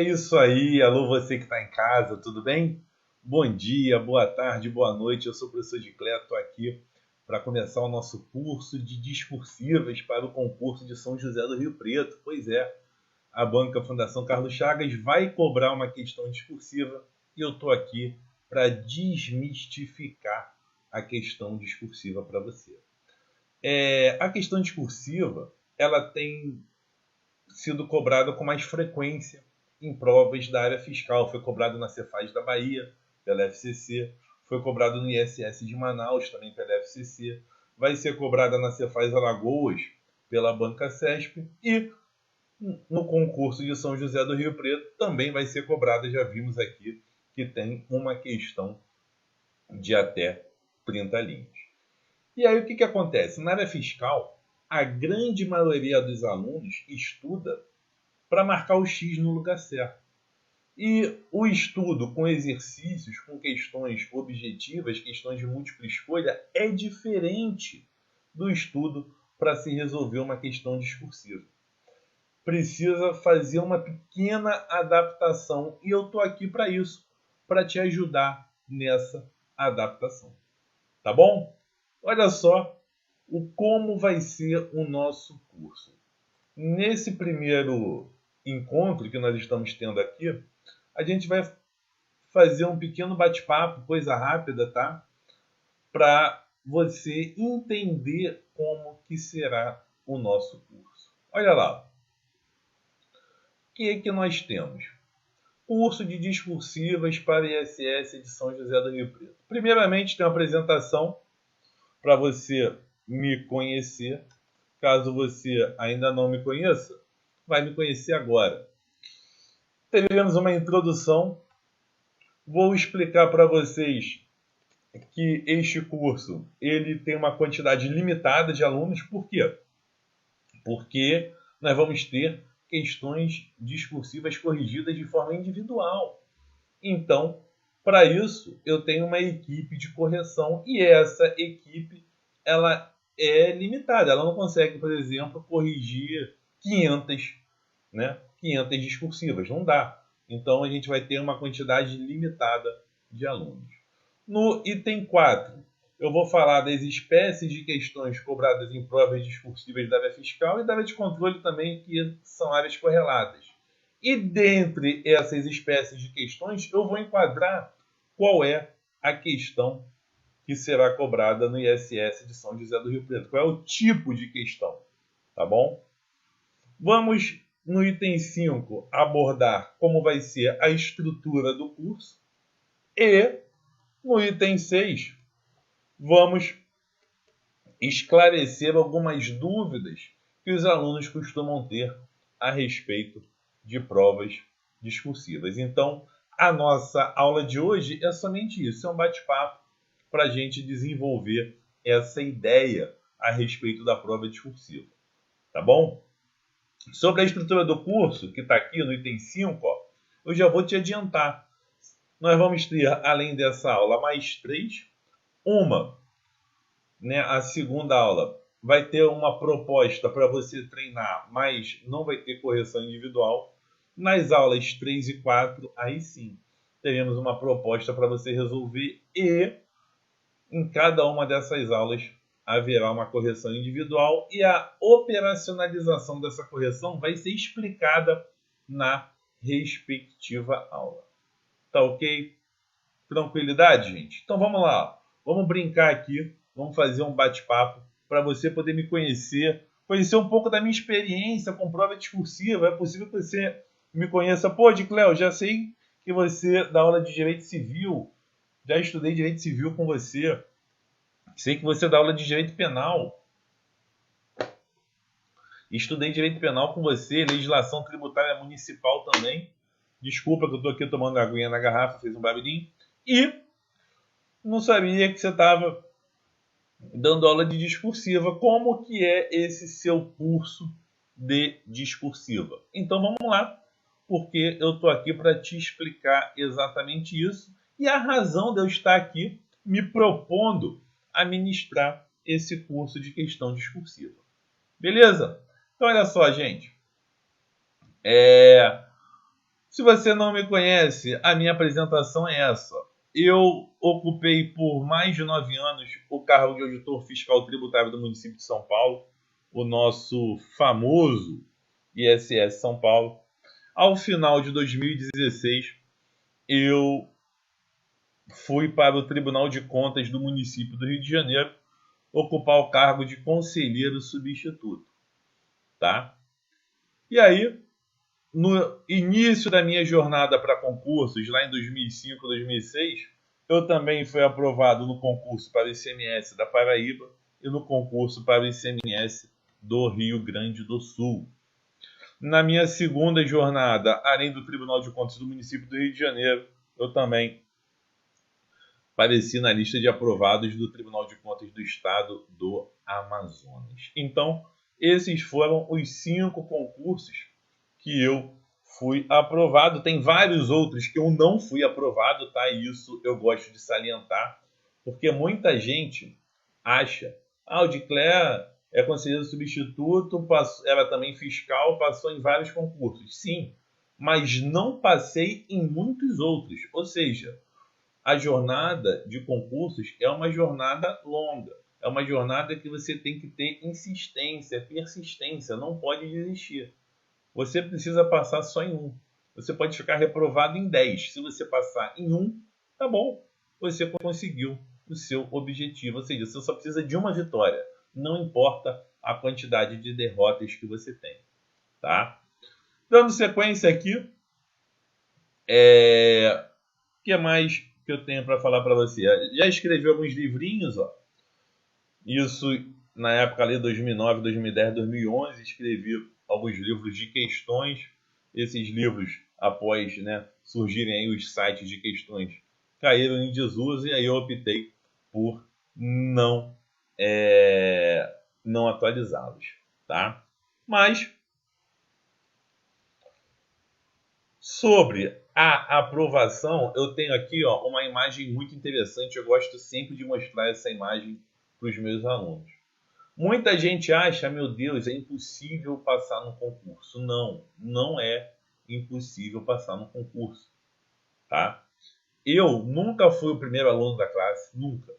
É isso aí, alô você que está em casa, tudo bem? Bom dia, boa tarde, boa noite, eu sou o professor Dicleto, estou aqui para começar o nosso curso de discursivas para o concurso de São José do Rio Preto. Pois é, a Banca Fundação Carlos Chagas vai cobrar uma questão discursiva e eu estou aqui para desmistificar a questão discursiva para você. A questão discursiva, ela tem sido cobrada com mais frequência em provas da área fiscal. Foi cobrado na Cefaz da Bahia, pela FCC, foi cobrado no ISS de Manaus, também pela FCC, vai ser cobrada na Cefaz Alagoas, pela Banca CESP, e no concurso de São José do Rio Preto também vai ser cobrada. Já vimos aqui que tem uma questão de até 30 linhas. E aí o que acontece? Na área fiscal, a grande maioria dos alunos estuda para marcar o X no lugar certo. E o estudo com exercícios, com questões objetivas, questões de múltipla escolha, é diferente do estudo para se resolver uma questão discursiva. Precisa fazer uma pequena adaptação e eu estou aqui para isso, para te ajudar nessa adaptação. Tá bom? Olha só como vai ser o nosso curso. Nesse primeiro encontro que nós estamos tendo aqui, a gente vai fazer um pequeno bate-papo, coisa rápida, tá? Para você entender como que será o nosso curso. Olha lá. O que nós temos? Curso de discursivas para ISS de São José do Rio Preto. Primeiramente, tem uma apresentação para você me conhecer. Caso você ainda não me conheça, vai me conhecer agora. Teremos uma introdução. Vou explicar para vocês que este curso ele tem uma quantidade limitada de alunos. Por quê? Porque nós vamos ter questões discursivas corrigidas de forma individual. Então, para isso, eu tenho uma equipe de correção e essa equipe ela é limitada. Ela não consegue, por exemplo, corrigir 500 discursivas. Não dá. Então, a gente vai ter uma quantidade limitada de alunos. No item 4, eu vou falar das espécies de questões cobradas em provas discursivas da área fiscal e da área de controle também, que são áreas correlatas. E dentre essas espécies de questões, eu vou enquadrar qual é a questão que será cobrada no ISS de São José do Rio Preto. Qual é o tipo de questão, tá bom? Vamos, no item 5, abordar como vai ser a estrutura do curso. E, no item 6, vamos esclarecer algumas dúvidas que os alunos costumam ter a respeito de provas discursivas. Então, a nossa aula de hoje é somente isso, é um bate-papo para a gente desenvolver essa ideia a respeito da prova discursiva. Tá bom? Sobre a estrutura do curso, que está aqui no item 5, eu já vou te adiantar. Nós vamos ter, além dessa aula, mais 3. A segunda aula vai ter uma proposta para você treinar, mas não vai ter correção individual. Nas aulas 3 e 4, aí sim, teremos uma proposta para você resolver e em cada uma dessas aulas haverá uma correção individual e a operacionalização dessa correção vai ser explicada na respectiva aula. Tá ok? Tranquilidade, gente? Então vamos lá. Vamos brincar aqui, vamos fazer um bate-papo para você poder me conhecer um pouco da minha experiência com prova discursiva. É possível que você me conheça. Pô, Dicléo, já sei que você dá aula de Direito Civil, já estudei Direito Civil com você, sei que você dá aula de Direito Penal, estudei Direito Penal com você, Legislação Tributária Municipal também. Desculpa que eu estou aqui tomando aguinha na garrafa, fez um barulhinho. E não sabia que você estava dando aula de discursiva. Como que é esse seu curso de discursiva? Então vamos lá, porque eu estou aqui para te explicar exatamente isso e a razão de eu estar aqui me propondo a ministrar esse curso de questão discursiva. Beleza? Então olha só, gente. Se você não me conhece, a minha apresentação é essa. Eu ocupei por mais de 9 anos o cargo de auditor fiscal tributário do município de São Paulo, o nosso famoso ISS São Paulo. Ao final de 2016, eu fui para o Tribunal de Contas do município do Rio de Janeiro ocupar o cargo de conselheiro substituto, tá? E aí, no início da minha jornada para concursos, lá em 2005, 2006, eu também fui aprovado no concurso para o ICMS da Paraíba e no concurso para o ICMS do Rio Grande do Sul. Na minha segunda jornada, além do Tribunal de Contas do município do Rio de Janeiro, eu também apareci na lista de aprovados do Tribunal de Contas do Estado do Amazonas. Então, esses foram os 5 concursos que eu fui aprovado. Tem vários outros que eu não fui aprovado, tá? Isso eu gosto de salientar, porque muita gente acha, o Dicler é conselheiro substituto, era também fiscal, passou em vários concursos. Sim, mas não passei em muitos outros. Ou seja, a jornada de concursos é uma jornada longa. É uma jornada que você tem que ter insistência, persistência, não pode desistir. Você precisa passar só em um. Você pode ficar reprovado em 10. Se você passar em um, tá bom. Você conseguiu o seu objetivo. Ou seja, você só precisa de uma vitória. Não importa a quantidade de derrotas que você tem. Tá? Dando sequência aqui, o que mais que eu tenho para falar para você? Já escrevi alguns livrinhos, ó. Isso na época ali, 2009, 2010, 2011, escrevi alguns livros de questões. Esses livros, após surgirem aí os sites de questões, caíram em desuso e aí eu optei por não atualizá-los, tá? Mas sobre a aprovação, eu tenho aqui uma imagem muito interessante. Eu gosto sempre de mostrar essa imagem para os meus alunos. Muita gente acha, meu Deus, é impossível passar no concurso. Não, não é impossível passar no concurso, tá? Eu nunca fui o primeiro aluno da classe, nunca.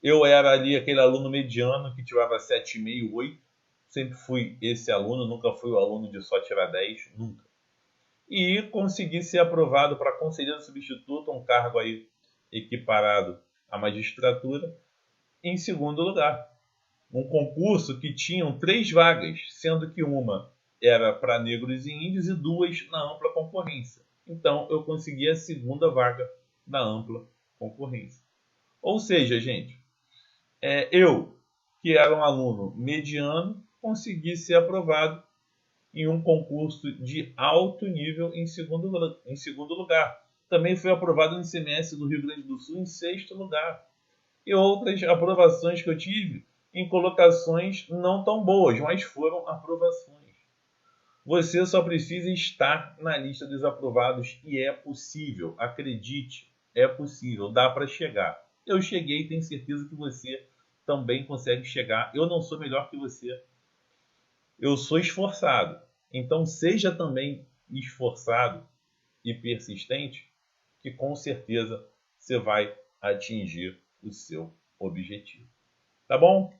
Eu era ali aquele aluno mediano que tirava 7,5, 8. Sempre fui esse aluno, nunca fui o aluno de só tirar 10, nunca. E consegui ser aprovado para conselheiro substituto, um cargo aí equiparado à magistratura, em segundo lugar. Um concurso que tinham 3 vagas, sendo que uma era para negros e índios e 2 na ampla concorrência. Então, eu consegui a segunda vaga na ampla concorrência. Ou seja, gente, eu, que era um aluno mediano, consegui ser aprovado em um concurso de alto nível em segundo lugar. Também fui aprovado no ICMS do Rio Grande do Sul em 6º lugar. E outras aprovações que eu tive em colocações não tão boas, mas foram aprovações. Você só precisa estar na lista dos aprovados e é possível, acredite, é possível, dá para chegar. Eu cheguei e tenho certeza que você também consegue chegar. Eu não sou melhor que você. Eu sou esforçado. Então seja também esforçado e persistente, que com certeza você vai atingir o seu objetivo. Tá bom?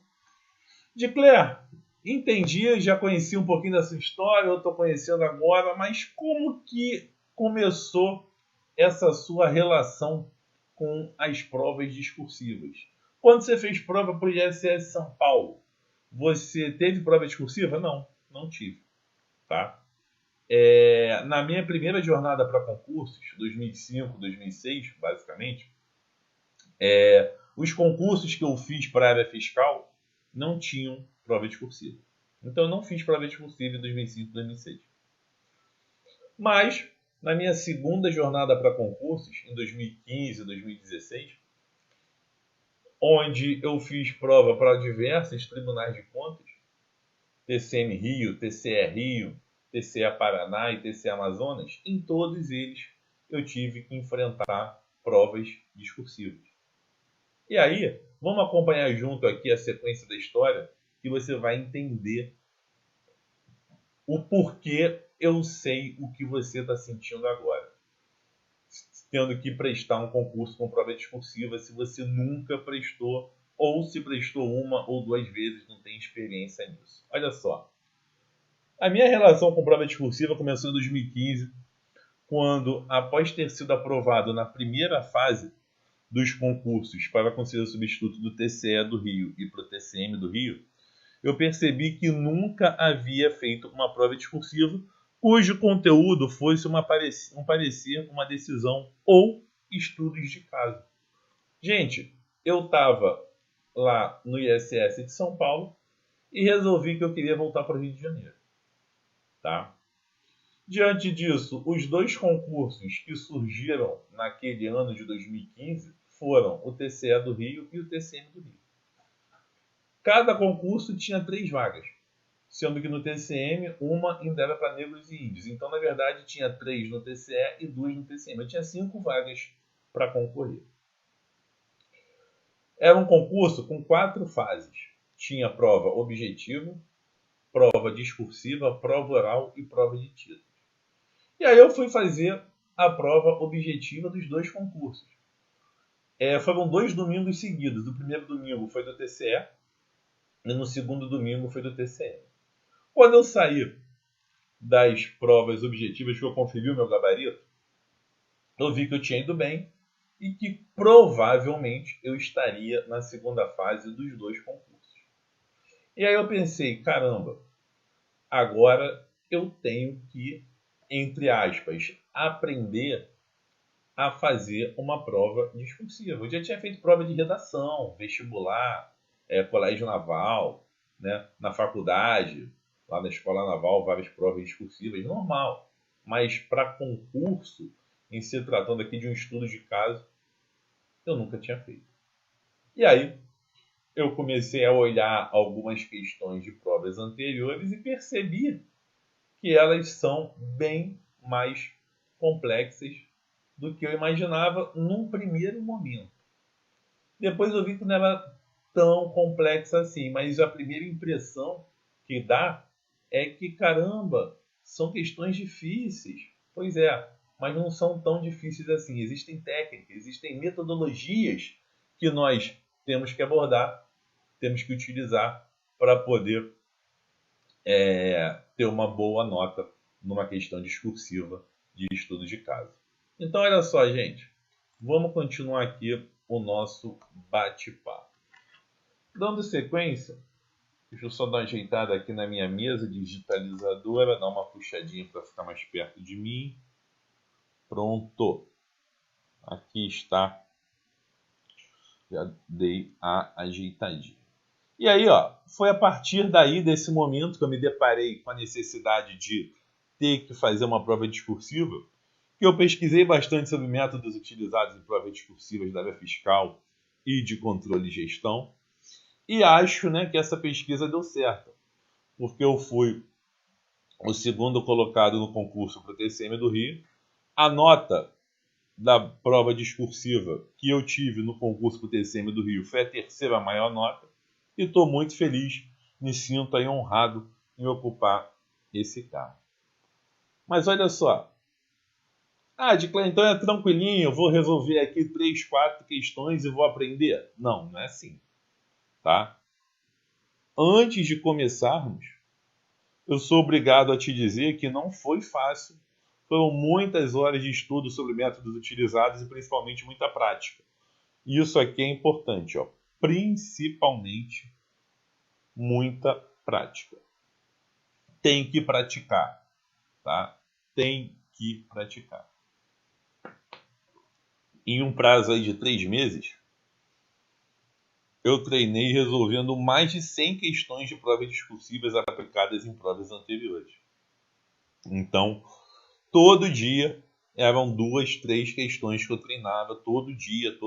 Dicler, entendi, já conheci um pouquinho dessa história, eu estou conhecendo agora, mas como que começou essa sua relação com as provas discursivas? Quando você fez prova para o ISS São Paulo, você teve prova discursiva? Não, não tive. Tá? Na minha primeira jornada para concursos, 2005, 2006, basicamente, os concursos que eu fiz para a área fiscal não tinham prova discursiva. Então, eu não fiz prova discursiva em 2005, 2006. Mas, na minha segunda jornada para concursos, em 2015, 2016, onde eu fiz prova para diversos tribunais de contas, TCM Rio, TCE Rio, TCE Paraná e TCE Amazonas, em todos eles eu tive que enfrentar provas discursivas. E aí, vamos acompanhar junto aqui a sequência da história, que você vai entender o porquê eu sei o que você está sentindo agora, tendo que prestar um concurso com prova discursiva se você nunca prestou, ou se prestou uma ou duas vezes, não tem experiência nisso. Olha só, a minha relação com prova discursiva começou em 2015, quando, após ter sido aprovado na primeira fase dos concursos para conselheiro substituto do TCE do Rio e para o TCM do Rio, eu percebi que nunca havia feito uma prova discursiva cujo conteúdo fosse um parecer, uma decisão ou estudos de caso. Gente, eu estava lá no ISS de São Paulo e resolvi que eu queria voltar para o Rio de Janeiro. Tá? Diante disso, os dois concursos que surgiram naquele ano de 2015 foram o TCE do Rio e o TCM do Rio. Cada concurso tinha 3 vagas, sendo que no TCM uma ainda era para negros e índios. Então, na verdade, tinha 3 no TCE e 2 no TCM. Eu tinha 5 vagas para concorrer. Era um concurso com 4 fases. Tinha prova objetiva, prova discursiva, prova oral e prova de título. E aí eu fui fazer a prova objetiva dos 2 concursos. Foram 2 domingos seguidos. O primeiro domingo foi do TCE e no segundo domingo foi do TCM. Quando eu saí das provas objetivas, que eu conferi o meu gabarito, eu vi que eu tinha ido bem e que provavelmente eu estaria na segunda fase dos 2 concursos. E aí eu pensei, caramba, agora eu tenho que, entre aspas, aprender a fazer uma prova discursiva. Eu já tinha feito prova de redação, vestibular, colégio naval, né? Na faculdade, lá na escola naval, várias provas discursivas, normal. Mas para concurso, em se tratando aqui de um estudo de caso, eu nunca tinha feito. E aí, eu comecei a olhar algumas questões de provas anteriores e percebi que elas são bem mais complexas do que eu imaginava num primeiro momento. Depois eu vi que não era tão complexa assim, mas a primeira impressão que dá é que, caramba, são questões difíceis. Pois é, mas não são tão difíceis assim. Existem técnicas, existem metodologias que nós temos que abordar, temos que utilizar para poder ter uma boa nota numa questão discursiva de estudo de caso. Então, olha só, gente. Vamos continuar aqui o nosso bate-papo. Dando sequência, deixa eu só dar uma ajeitada aqui na minha mesa digitalizadora, dar uma puxadinha para ficar mais perto de mim. Pronto. Aqui está. Já dei a ajeitadinha. E aí, foi a partir daí, desse momento, que eu me deparei com a necessidade de ter que fazer uma prova discursiva, que eu pesquisei bastante sobre métodos utilizados em provas discursivas da área fiscal e de controle e gestão. E acho, que essa pesquisa deu certo, porque eu fui o segundo colocado no concurso para o TCM do Rio. A nota da prova discursiva que eu tive no concurso para o TCM do Rio foi a terceira maior nota. E estou muito feliz, me sinto aí honrado em ocupar esse cargo. Mas olha só. Diclan, então é tranquilinho, eu vou resolver aqui 3, 4 questões e vou aprender. Não, não é assim. Tá? Antes de começarmos, eu sou obrigado a te dizer que não foi fácil. Foram muitas horas de estudo sobre métodos utilizados e principalmente muita prática. E isso aqui é importante, principalmente muita prática. Tem que praticar, tá? Tem que praticar. Em um prazo aí de 3 meses, eu treinei resolvendo mais de 100 questões de provas discursivas aplicadas em provas anteriores. Então, todo dia eram 2, 3 questões que eu treinava todo dia,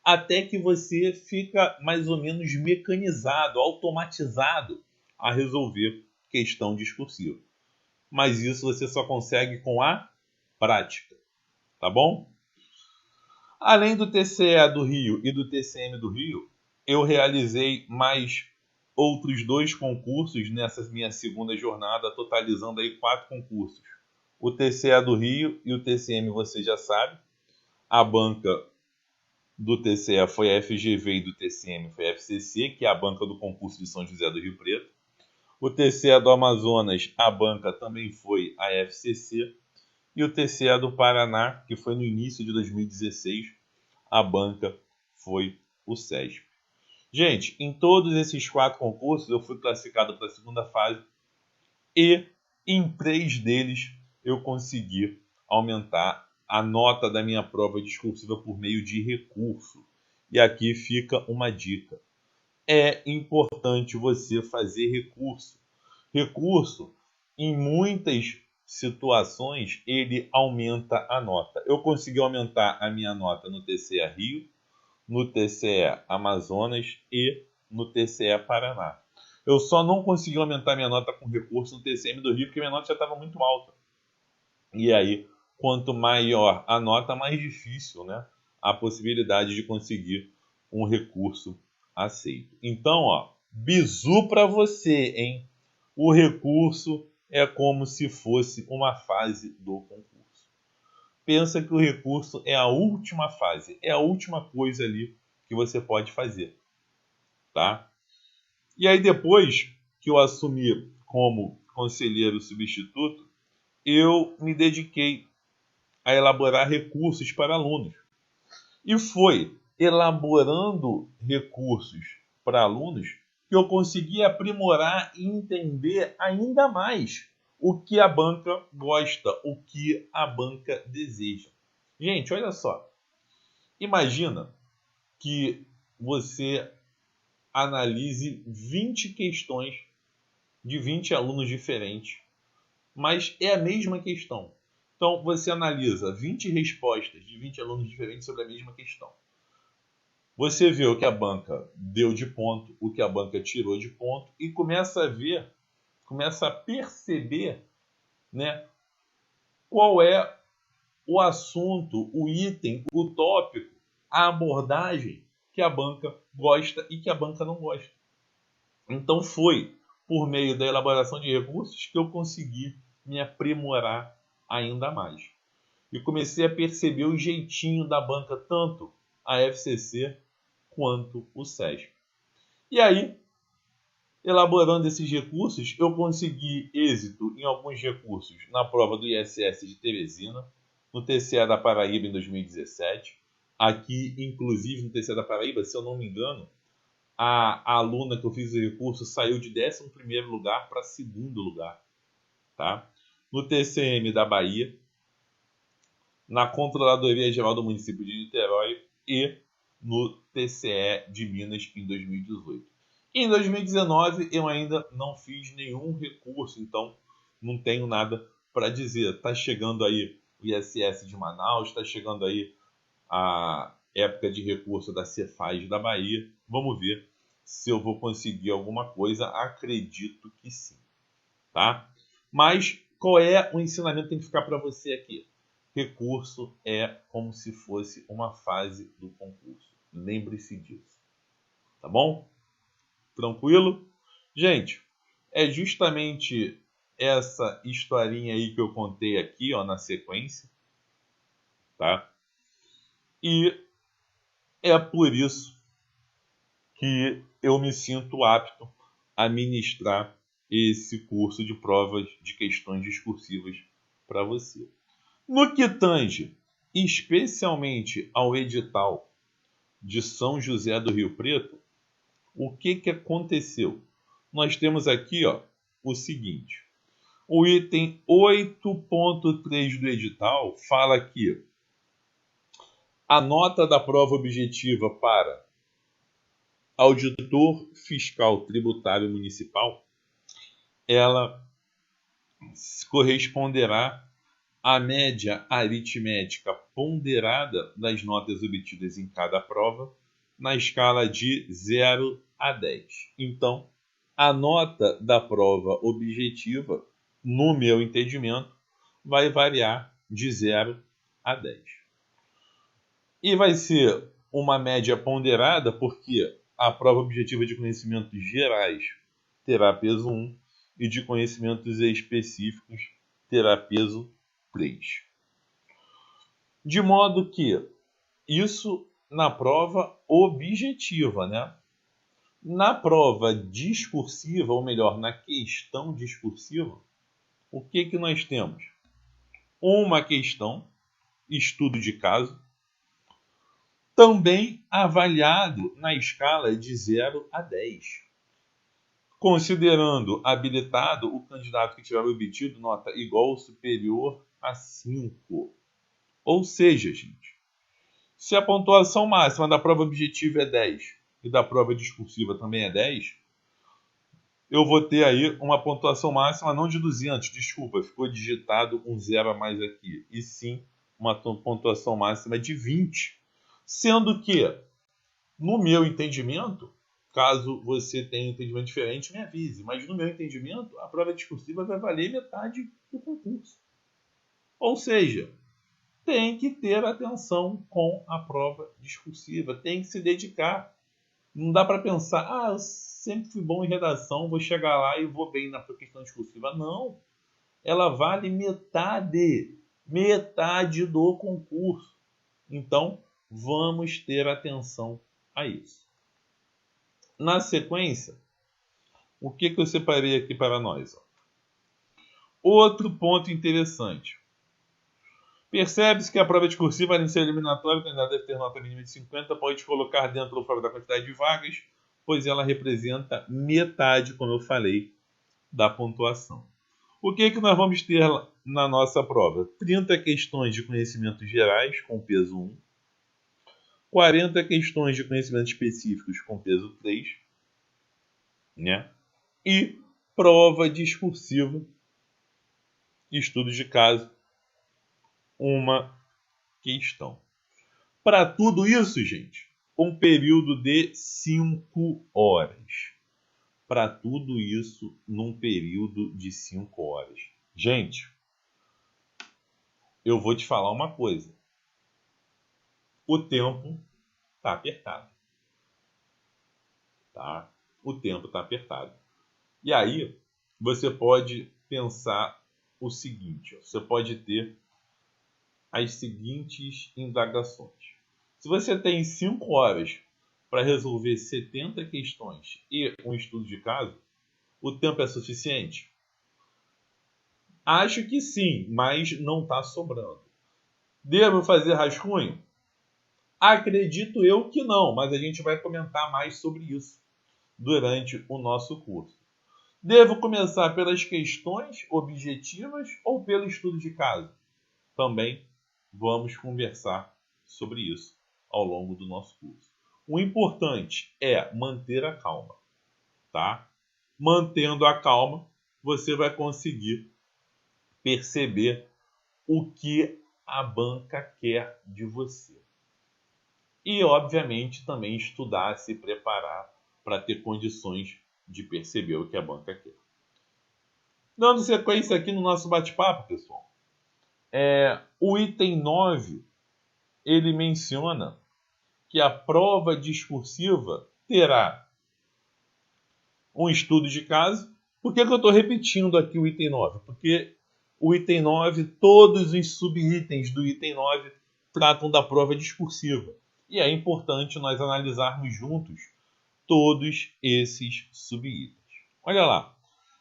até que você fica mais ou menos mecanizado, automatizado a resolver questão discursiva. Mas isso você só consegue com a prática, tá bom? Além do TCE do Rio e do TCM do Rio, eu realizei mais outros 2 concursos nessa minha segunda jornada, totalizando aí 4 concursos. O TCE do Rio e o TCM, você já sabe. A banca do TCE foi a FGV e do TCM foi a FCC, que é a banca do concurso de São José do Rio Preto. O TCE do Amazonas, a banca também foi a FCC. E o TCE do Paraná, que foi no início de 2016, a banca foi o SESP. Gente, em todos esses 4 concursos eu fui classificado para a segunda fase e em 3 deles eu consegui aumentar a nota da minha prova discursiva por meio de recurso. E aqui fica uma dica. É importante você fazer recurso. Recurso, em muitas situações, ele aumenta a nota. Eu consegui aumentar a minha nota no TCE Rio, no TCE Amazonas e no TCE Paraná. Eu só não consegui aumentar minha nota com recurso no TCM do Rio, porque minha nota já estava muito alta. E aí, quanto maior a nota, mais difícil, né, a possibilidade de conseguir um recurso aceito. Então, ó, bizu para você, hein? O recurso é como se fosse uma fase do concurso. Pensa que o recurso é a última fase, é a última coisa ali que você pode fazer, tá? E aí depois que eu assumi como conselheiro substituto, eu me dediquei a elaborar recursos para alunos. E foi elaborando recursos para alunos que eu consegui aprimorar e entender ainda mais o que a banca gosta, o que a banca deseja. Gente, olha só. Imagina que você analise 20 questões de 20 alunos diferentes, mas é a mesma questão. Então, você analisa 20 respostas de 20 alunos diferentes sobre a mesma questão. Você vê o que a banca deu de ponto, o que a banca tirou de ponto e começa a ver, começa a perceber, né, qual é o assunto, o item, o tópico, a abordagem que a banca gosta e que a banca não gosta. Então foi por meio da elaboração de recursos que eu consegui me aprimorar ainda mais. E comecei a perceber o jeitinho da banca, tanto a FCC quanto o SESP. E aí, elaborando esses recursos, eu consegui êxito em alguns recursos na prova do ISS de Teresina, no TCE da Paraíba em 2017. Aqui, inclusive, no TCE da Paraíba, se eu não me engano, a aluna que eu fiz o recurso saiu de 11º lugar para 2º lugar. Tá? No TCM da Bahia, na Controladoria Geral do Município de Niterói e no TCE de Minas em 2018. Em 2019 eu ainda não fiz nenhum recurso, então não tenho nada para dizer. Está chegando aí o ISS de Manaus, está chegando aí a época de recurso da Cefaz da Bahia. Vamos ver se eu vou conseguir alguma coisa. Acredito que sim, tá? Mas qual é o ensinamento que tem que ficar para você aqui? Recurso é como se fosse uma fase do concurso. Lembre-se disso. Tá bom? Tranquilo? Gente, é justamente essa historinha aí que eu contei aqui, ó, na sequência, tá? E é por isso que eu me sinto apto a ministrar esse curso de provas de questões discursivas para você. No que tange especialmente ao edital de São José do Rio Preto, o que aconteceu? Nós temos aqui, ó, o seguinte. O item 8.3 do edital fala que a nota da prova objetiva para auditor fiscal tributário municipal, ela corresponderá à média aritmética ponderada das notas obtidas em cada prova, na escala de 0 a 10. Então, a nota da prova objetiva, no meu entendimento, vai variar de 0 a 10. E vai ser uma média ponderada porque a prova objetiva de conhecimentos gerais terá peso 1 e de conhecimentos específicos terá peso 3. De modo que isso na prova objetiva, né? Na prova discursiva, ou melhor, na questão discursiva, o que nós temos? Uma questão, estudo de caso, também avaliado na escala de 0 a 10, considerando habilitado o candidato que tiver obtido nota igual ou superior a 5. Ou seja, gente, se a pontuação máxima da prova objetiva é 10 e da prova discursiva também é 10, eu vou ter aí uma pontuação máxima não de 200, desculpa, ficou digitado um 0 a mais aqui, e sim uma pontuação máxima de 20. Sendo que, no meu entendimento, caso você tenha um entendimento diferente, me avise, mas no meu entendimento, a prova discursiva vai valer metade do concurso. Ou seja, tem que ter atenção com a prova discursiva, tem que se dedicar. Não dá para pensar, eu sempre fui bom em redação, vou chegar lá e vou bem na questão discursiva. Não, ela vale metade do concurso. Então, vamos ter atenção a isso. Na sequência, o que eu separei aqui para nós? Outro ponto interessante. Percebe-se que a prova discursiva, além de ser eliminatória, o candidato deve ter nota mínima de 50, pode colocar dentro da prova da quantidade de vagas, pois ela representa metade, como eu falei, da pontuação. O que nós vamos ter na nossa prova? 30 questões de conhecimentos gerais, com peso 1. 40 questões de conhecimentos específicos, com peso 3. Né? E prova discursiva, estudo de caso, uma questão. Para tudo isso, gente, um período de 5 horas. Para tudo isso, num período de 5 horas. Gente, eu vou te falar uma coisa. O tempo está apertado. Tá? O tempo está apertado. E aí, você pode pensar o seguinte. Você pode ter as seguintes indagações. Se você tem 5 horas para resolver 70 questões e um estudo de caso, o tempo é suficiente? Acho que sim, mas não está sobrando. Devo fazer rascunho? Acredito eu que não, mas a gente vai comentar mais sobre isso durante o nosso curso. Devo começar pelas questões objetivas ou pelo estudo de caso? Também vamos conversar sobre isso ao longo do nosso curso. O importante é manter a calma, tá? Mantendo a calma, você vai conseguir perceber o que a banca quer de você. E, obviamente, também estudar, se preparar para ter condições de perceber o que a banca quer. Dando sequência aqui no nosso bate-papo, pessoal. O item 9, ele menciona que a prova discursiva terá um estudo de caso. Por que eu estou repetindo aqui o item 9? Porque o item 9, todos os subitens do item 9 tratam da prova discursiva. E é importante nós analisarmos juntos todos esses subitens. Olha lá.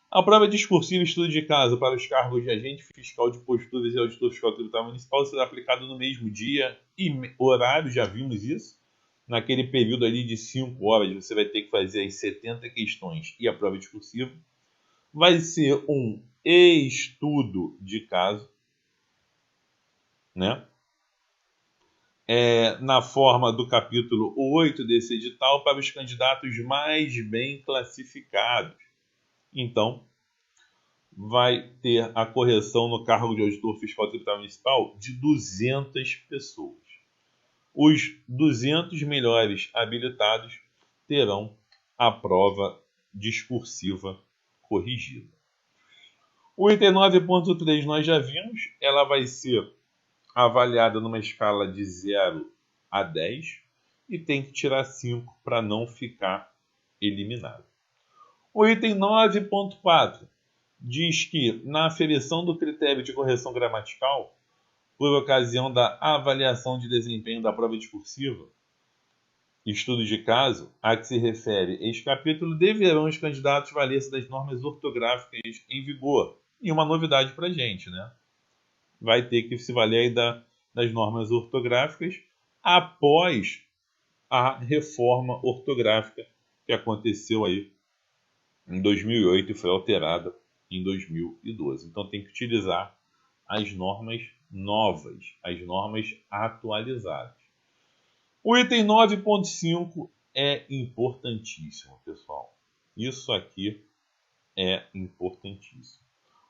A prova discursiva e estudo de caso para os cargos de agente fiscal de posturas e auditor fiscal tributário municipal será aplicado no mesmo dia e horário, já vimos isso. Naquele período ali de 5 horas, você vai ter que fazer as 70 questões e a prova discursiva. Vai ser um estudo de caso, né? Na forma do capítulo 8 desse edital para os candidatos mais bem classificados. Então, vai ter a correção no cargo de auditor fiscal tributário municipal de 200 pessoas. Os 200 melhores habilitados terão a prova discursiva corrigida. O item 9.3 nós já vimos, ela vai ser avaliada numa escala de 0 a 10. e tem que tirar 5 para não ficar eliminado. O item 9.4 diz que, na aferição do critério de correção gramatical, por ocasião da avaliação de desempenho da prova discursiva, estudo de caso a que se refere este capítulo, deverão os candidatos valer-se das normas ortográficas em vigor. E uma novidade para a gente, né? Vai ter que se valer aí das normas ortográficas após a reforma ortográfica que aconteceu aí em 2008 e foi alterada em 2012. Então tem que utilizar as normas novas, as normas atualizadas. O item 9.5 é importantíssimo, pessoal. Isso aqui é importantíssimo.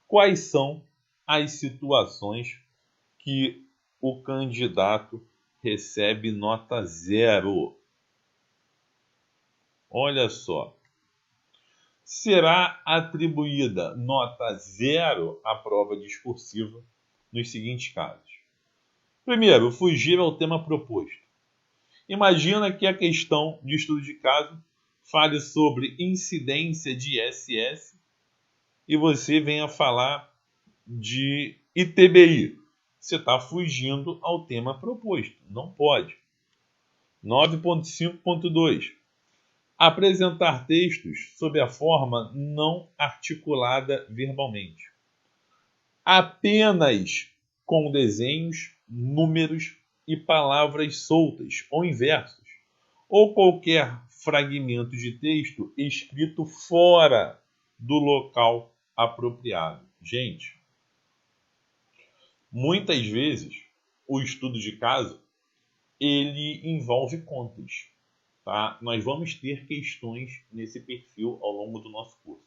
Quais são as situações que o candidato recebe nota 0? Olha só. Será atribuída nota 0 à prova discursiva nos seguintes casos. Primeiro, fugir ao tema proposto. Imagina que a questão de estudo de caso fale sobre incidência de ISS e você venha falar de ITBI. Você está fugindo ao tema proposto. Não pode. 9.5.2. Apresentar textos sob a forma não articulada verbalmente. Apenas com desenhos, números e palavras soltas ou inversos, ou qualquer fragmento de texto escrito fora do local apropriado. Gente, muitas vezes o estudo de caso ele envolve contas. Tá? Nós vamos ter questões nesse perfil ao longo do nosso curso.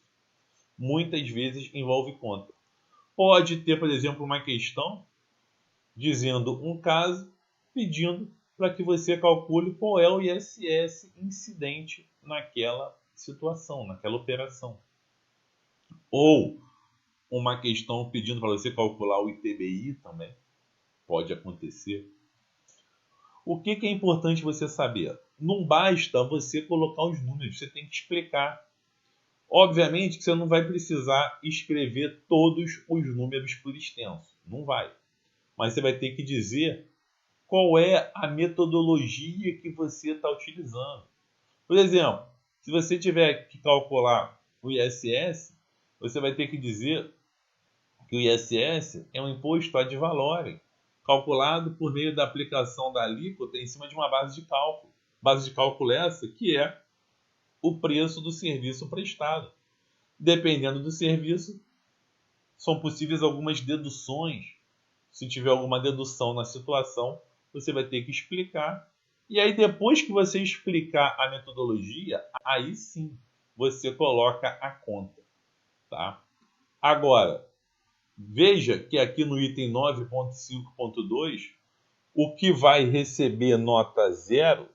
Muitas vezes envolve conta. Pode ter, por exemplo, uma questão dizendo um caso, pedindo para que você calcule qual é o ISS incidente naquela situação, naquela operação. Ou uma questão pedindo para você calcular o ITBI também. Pode acontecer. O que é importante você saber? Não basta você colocar os números, você tem que explicar. Obviamente que você não vai precisar escrever todos os números por extenso. Não vai. Mas você vai ter que dizer qual é a metodologia que você está utilizando. Por exemplo, se você tiver que calcular o ISS, você vai ter que dizer que o ISS é um imposto ad valorem, calculado por meio da aplicação da alíquota em cima de uma base de cálculo. Base de cálculo essa que é o preço do serviço prestado. Dependendo do serviço, são possíveis algumas deduções. Se tiver alguma dedução na situação, você vai ter que explicar. E aí, depois que você explicar a metodologia, aí sim você coloca a conta. Tá? Agora, veja que aqui no item 9.5.2, o que vai receber nota 0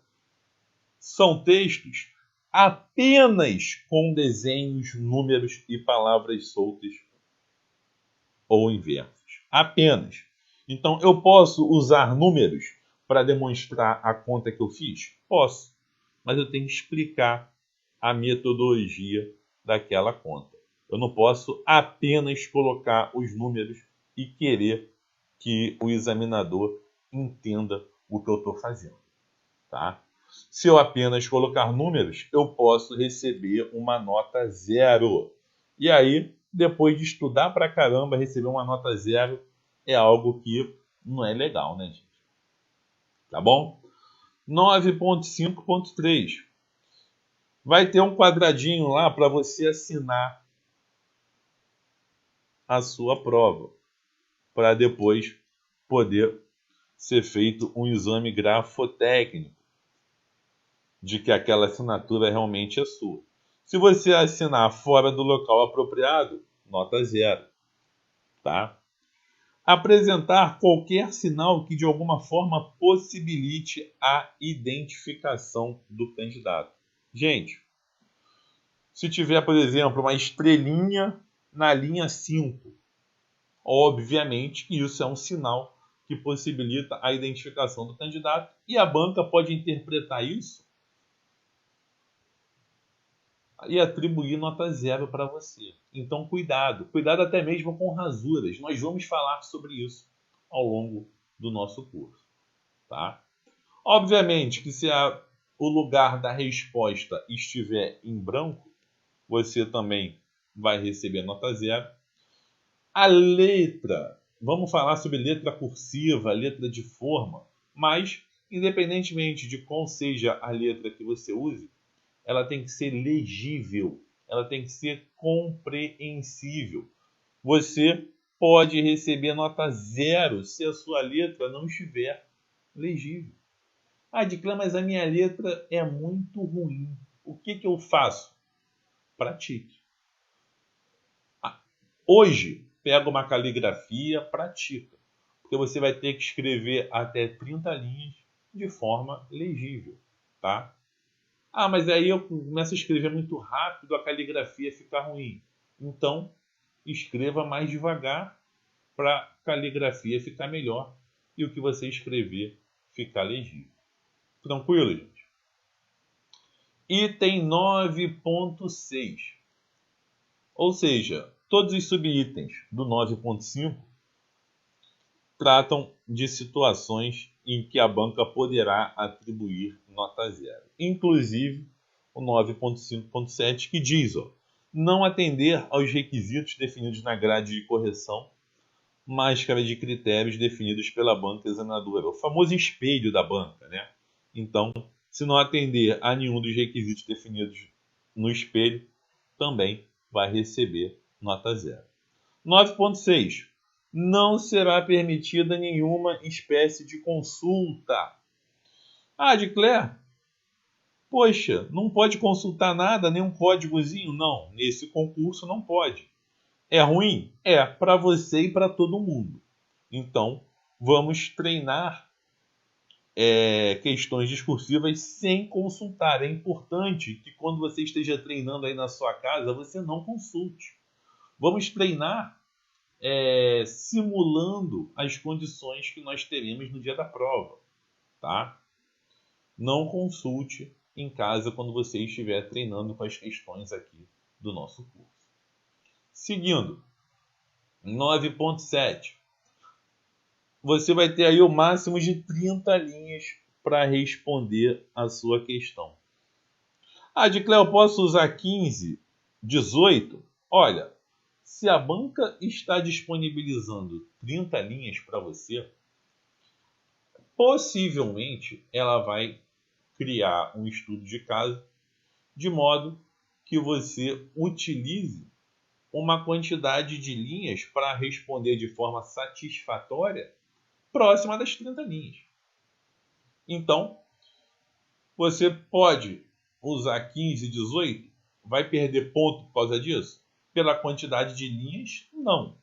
são textos apenas com desenhos, números e palavras soltas ou inversos. Apenas. Então, eu posso usar números para demonstrar a conta que eu fiz? Posso. Mas eu tenho que explicar a metodologia daquela conta. Eu não posso apenas colocar os números e querer que o examinador entenda o que eu estou fazendo. Tá? Se eu apenas colocar números, eu posso receber uma nota 0. E aí, depois de estudar pra caramba, receber uma nota 0 é algo que não é legal, né, gente? Tá bom? 9.5.3. Vai ter um quadradinho lá para você assinar a sua prova, para depois poder ser feito um exame grafotécnico de que aquela assinatura realmente é sua. Se você assinar fora do local apropriado, nota 0. Tá? Apresentar qualquer sinal que de alguma forma possibilite a identificação do candidato. Gente, se tiver, por exemplo, uma estrelinha na linha 5, obviamente que isso é um sinal que possibilita a identificação do candidato e a banca pode interpretar isso e atribuir nota 0 para você. Então, cuidado. Cuidado até mesmo com rasuras. Nós vamos falar sobre isso ao longo do nosso curso. Tá? Obviamente que se o lugar da resposta estiver em branco, você também vai receber nota 0. A letra, vamos falar sobre letra cursiva, letra de forma, mas independentemente de qual seja a letra que você use, ela tem que ser legível, ela tem que ser compreensível. Você pode receber nota 0 se a sua letra não estiver legível. Diclã, mas a minha letra é muito ruim. O que eu faço? Pratique. Hoje, pega uma caligrafia, pratica. Porque você vai ter que escrever até 30 linhas de forma legível. Tá? Mas aí eu começo a escrever muito rápido, a caligrafia fica ruim. Então, escreva mais devagar para a caligrafia ficar melhor e o que você escrever ficar legível. Tranquilo, gente? Item 9.6. Ou seja, todos os subitens do 9.5 tratam de situações em que a banca poderá atribuir nota 0. Inclusive o 9.5.7 que diz, não atender aos requisitos definidos na grade de correção, máscara de critérios definidos pela banca examinadora. O famoso espelho da banca, né? Então, se não atender a nenhum dos requisitos definidos no espelho, também vai receber nota 0. 9.6. Não será permitida nenhuma espécie de consulta. Diclã, poxa, não pode consultar nada, nem um códigozinho? Não, nesse concurso não pode. É ruim? É, para você e para todo mundo. Então, vamos treinar questões discursivas sem consultar. É importante que quando você esteja treinando aí na sua casa, você não consulte. Vamos treinar simulando as condições que nós teremos no dia da prova. Tá? Não consulte em casa quando você estiver treinando com as questões aqui do nosso curso. Seguindo, 9.7. Você vai ter aí o máximo de 30 linhas para responder a sua questão. Diclã, eu posso usar 15, 18? Olha, se a banca está disponibilizando 30 linhas para você, possivelmente ela vai criar um estudo de caso de modo que você utilize uma quantidade de linhas para responder de forma satisfatória próxima das 30 linhas. Então, você pode usar 15, 18, vai perder ponto por causa disso? Pela quantidade de linhas, não.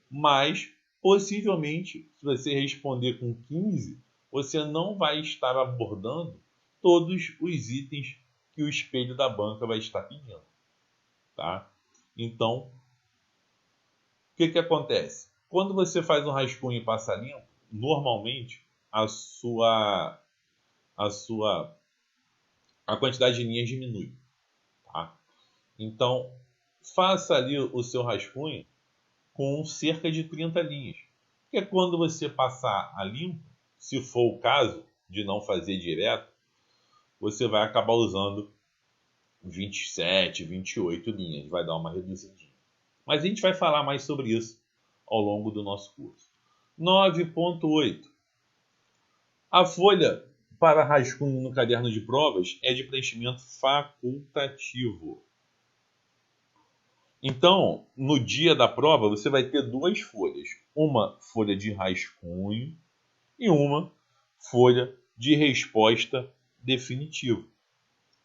Mas, possivelmente, se você responder com 15, você não vai estar abordando todos os itens que o espelho da banca vai estar pedindo. Tá? Então, o que acontece? Quando você faz um rascunho e passa limpo, normalmente a quantidade de linhas diminui. Tá? Então, faça ali o seu rascunho com cerca de 30 linhas. Porque quando você passar a limpo, se for o caso de não fazer direto, você vai acabar usando 27, 28 linhas. Vai dar uma reduzidinha. Mas a gente vai falar mais sobre isso ao longo do nosso curso. 9.8. A folha para rascunho no caderno de provas é de preenchimento facultativo. Então, no dia da prova, você vai ter duas folhas. Uma folha de rascunho e uma folha de resposta definitiva.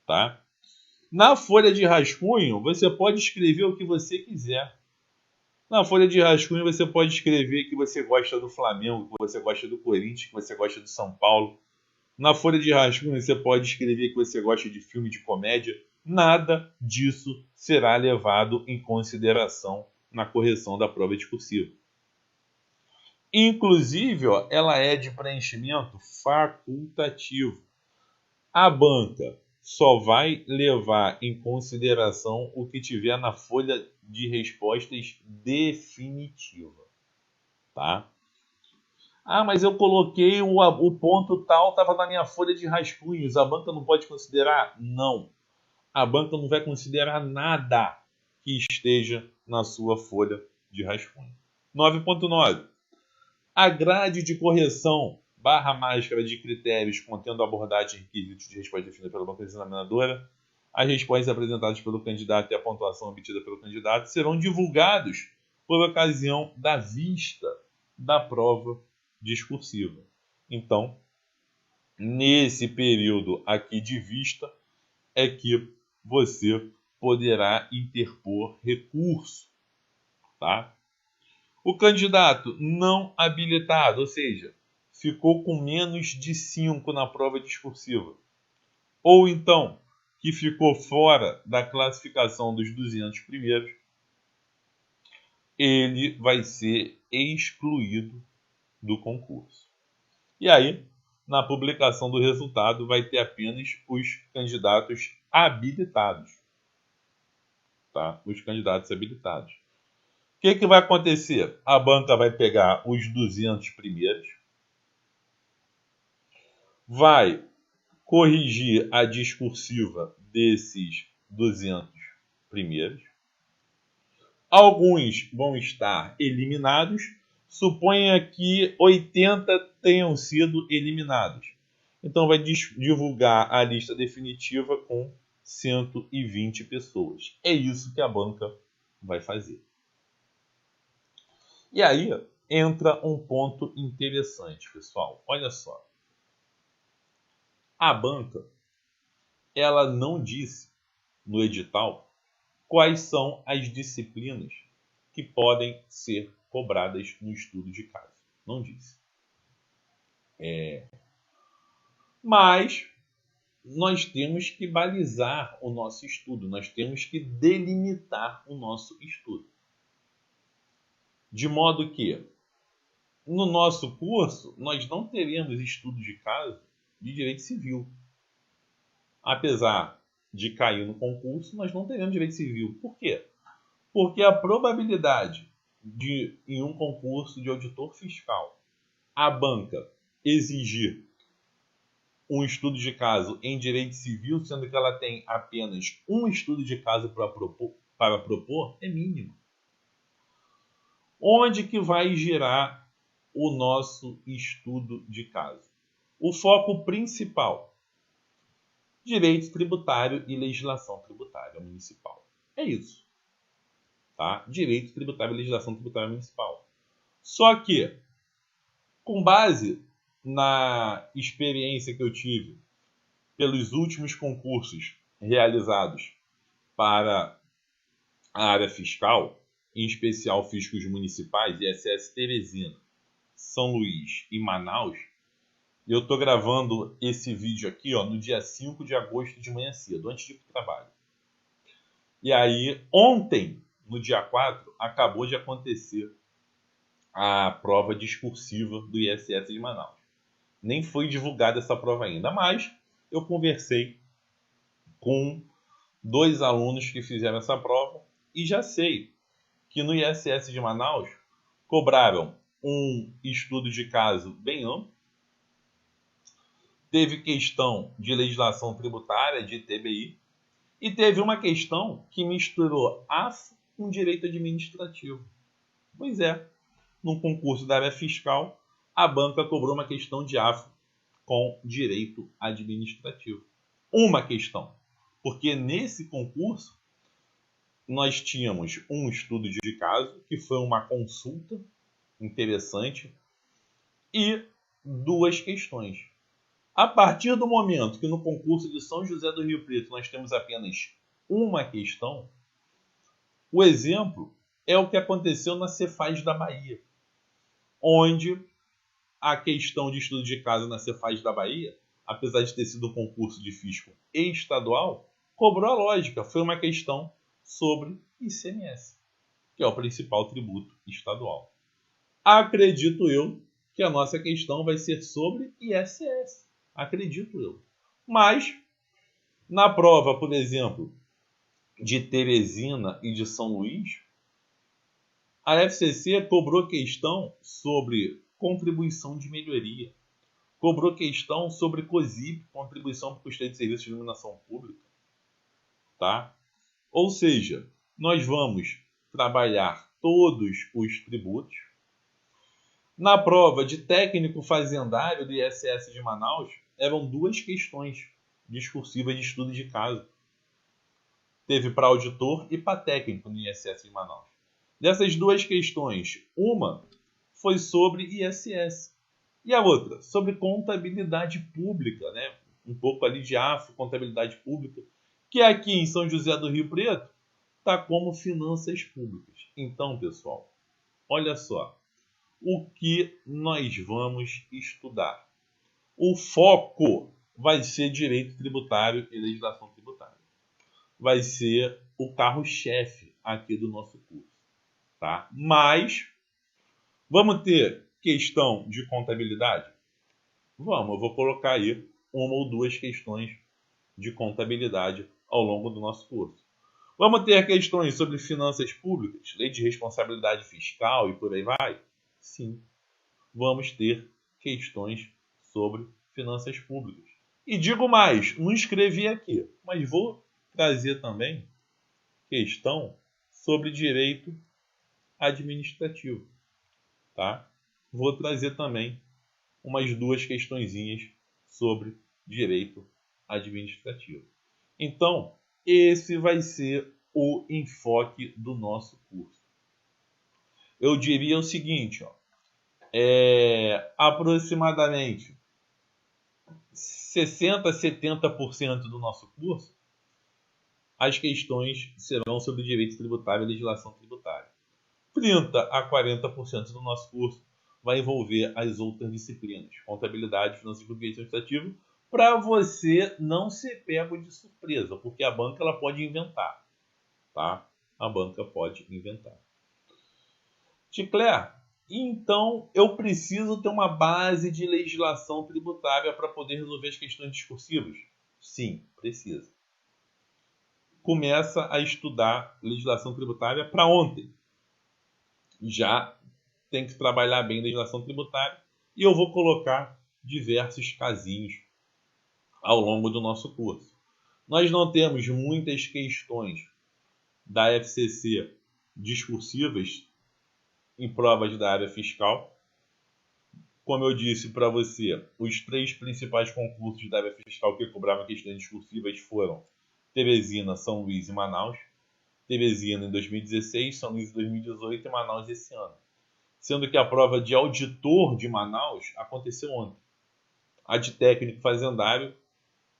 Tá? Na folha de rascunho, você pode escrever o que você quiser. Na folha de rascunho, você pode escrever que você gosta do Flamengo, que você gosta do Corinthians, que você gosta do São Paulo. Na folha de rascunho, você pode escrever que você gosta de filme de comédia. Nada disso será levado em consideração na correção da prova discursiva. Inclusive, ó, ela é de preenchimento facultativo. A banca só vai levar em consideração o que tiver na folha de respostas definitiva, tá? Ah, mas eu coloquei o ponto tal, estava na minha folha de rascunhos. A banca não pode considerar? Não. A banca não vai considerar nada que esteja na sua folha de rascunho. 9.9. A grade de correção barra máscara de critérios contendo abordagem e requisitos de resposta definida pela banca examinadora, as respostas apresentadas pelo candidato e a pontuação obtida pelo candidato serão divulgados por ocasião da vista da prova discursiva. Então, nesse período aqui de vista, é que você poderá interpor recurso, tá? O candidato não habilitado, ou seja, ficou com menos de 5 na prova discursiva, ou então que ficou fora da classificação dos 200 primeiros, ele vai ser excluído do concurso. E aí, na publicação do resultado, vai ter apenas os candidatos habilitados. Tá? Os candidatos habilitados. O que vai acontecer? A banca vai pegar os 200 primeiros, vai corrigir a discursiva desses 200 primeiros. Alguns vão estar eliminados. Suponha que 80 tenham sido eliminados. Então vai divulgar a lista definitiva com 120 pessoas. É isso que a banca vai fazer. E aí entra um ponto interessante, pessoal. Olha só. A banca, ela não disse no edital quais são as disciplinas que podem ser cobradas no estudo de caso. Não disse. Mas nós temos que balizar o nosso estudo, nós temos que delimitar o nosso estudo. De modo que, no nosso curso, nós não teremos estudo de caso de direito civil. Apesar de cair no concurso, nós não teremos direito civil. Por quê? Porque a probabilidade de, em um concurso de auditor fiscal, a banca exigir um estudo de caso em direito civil, sendo que ela tem apenas um estudo de caso para propor, é mínimo. Onde que vai girar o nosso estudo de caso? O foco principal: direito tributário e legislação tributária municipal. É isso. Tá? Direito tributário e legislação tributária municipal. Só que, com base na experiência que eu tive pelos últimos concursos realizados para a área fiscal, em especial fiscos municipais, ISS Teresina, São Luís e Manaus, eu estou gravando esse vídeo aqui no dia 5 de agosto de manhã cedo, antes de ir para o trabalho. E aí, ontem, no dia 4, acabou de acontecer a prova discursiva do ISS de Manaus. Nem foi divulgada essa prova ainda, mas eu conversei com 2 alunos que fizeram essa prova e já sei que no ISS de Manaus cobraram um estudo de caso bem amplo, teve questão de legislação tributária, de TBI, e teve uma questão que misturou AFO com direito administrativo. Pois é, num concurso da área fiscal, a banca cobrou uma questão de AFO com direito administrativo. Uma questão, porque nesse concurso nós tínhamos um estudo de caso, que foi uma consulta interessante, e 2 questões. A partir do momento que no concurso de São José do Rio Preto nós temos apenas uma questão, o exemplo é o que aconteceu na Cefaz da Bahia, onde a questão de estudo de caso na Cefaz da Bahia, apesar de ter sido um concurso de fisco estadual, cobrou a lógica. Foi uma questão sobre ICMS, que é o principal tributo estadual. Acredito eu que a nossa questão vai ser sobre ISS. Acredito eu. Mas, na prova, por exemplo, de Teresina e de São Luís, a FCC cobrou questão sobre contribuição de melhoria. Cobrou questão sobre COSIP, contribuição para o custeio de serviços de iluminação pública. Tá? Ou seja, nós vamos trabalhar todos os tributos. Na prova de técnico fazendário do ISS de Manaus, eram 2 questões discursivas de estudo de caso. Teve para auditor e para técnico no ISS de Manaus. Dessas 2 questões, uma foi sobre ISS e a outra sobre contabilidade pública, né? Um pouco ali de AFO, contabilidade pública, que aqui em São José do Rio Preto está como finanças públicas. Então, pessoal, olha só o que nós vamos estudar. O foco vai ser direito tributário e legislação tributária. Vai ser o carro-chefe aqui do nosso curso. Tá? Mas, vamos ter questão de contabilidade? Vamos, eu vou colocar aí 1 ou 2 questões de contabilidade ao longo do nosso curso. Vamos ter questões sobre finanças públicas, lei de responsabilidade fiscal e por aí vai? Sim, vamos ter questões sobre finanças públicas. E digo mais, não escrevi aqui, mas vou trazer também questão sobre direito administrativo, tá? Vou trazer também umas 2 questõezinhas sobre direito administrativo. Então, esse vai ser o enfoque do nosso curso. Eu diria o seguinte, ó, aproximadamente 60% a 70% do nosso curso, as questões serão sobre direito tributário e legislação tributária. 30% a 40% do nosso curso vai envolver as outras disciplinas, contabilidade, finanças públicas e administrativo, para você não ser pego de surpresa, porque a banca ela pode inventar, tá? A banca pode inventar. Chiclé, então eu preciso ter uma base de legislação tributária para poder resolver as questões discursivas? Sim, precisa. Começa a estudar legislação tributária para ontem. Já tem que trabalhar bem legislação tributária e eu vou colocar diversos casinhos ao longo do nosso curso. Nós não temos muitas questões da FCC discursivas em provas da área fiscal. Como eu disse para você, os 3 principais concursos da área fiscal que cobravam questões discursivas foram Teresina, São Luís e Manaus. Teresina em 2016, São Luís em 2018 e Manaus esse ano. Sendo que a prova de auditor de Manaus aconteceu ontem. A de técnico fazendário,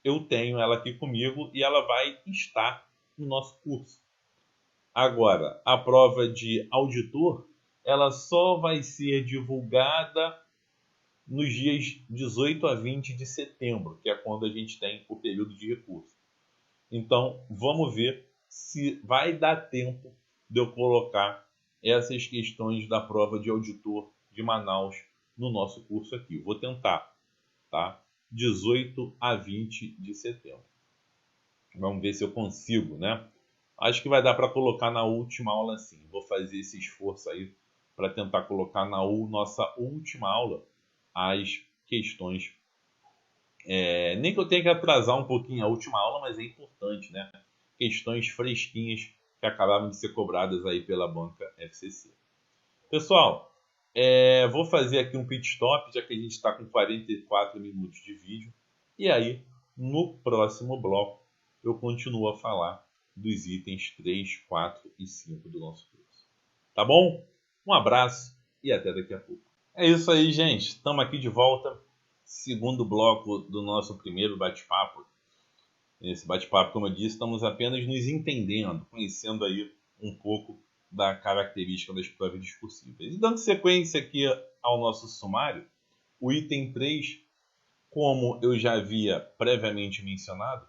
eu tenho ela aqui comigo e ela vai estar no nosso curso. Agora, a prova de auditor, ela só vai ser divulgada nos dias 18 a 20 de setembro, que é quando a gente tem o período de recurso. Então, vamos ver se vai dar tempo de eu colocar essas questões da prova de auditor de Manaus no nosso curso aqui. Vou tentar, tá? 18 a 20 de setembro. Vamos ver se eu consigo, né? Acho que vai dar para colocar na última aula sim. Vou fazer esse esforço aí para tentar colocar na nossa última aula as questões. Nem que eu tenha que atrasar um pouquinho a última aula, mas é importante, né? Questões fresquinhas que acabaram de ser cobradas aí pela banca FCC. Pessoal, vou fazer aqui um pit stop, já que a gente está com 44 minutos de vídeo. E aí, no próximo bloco, eu continuo a falar dos itens 3, 4 e 5 do nosso curso. Tá bom? Um abraço e até daqui a pouco. É isso aí, gente. Estamos aqui de volta. Segundo bloco do nosso primeiro bate-papo. Nesse bate-papo, como eu disse, estamos apenas nos entendendo, conhecendo aí um pouco da característica das provas discursivas. E dando sequência aqui ao nosso sumário, o item 3, como eu já havia previamente mencionado,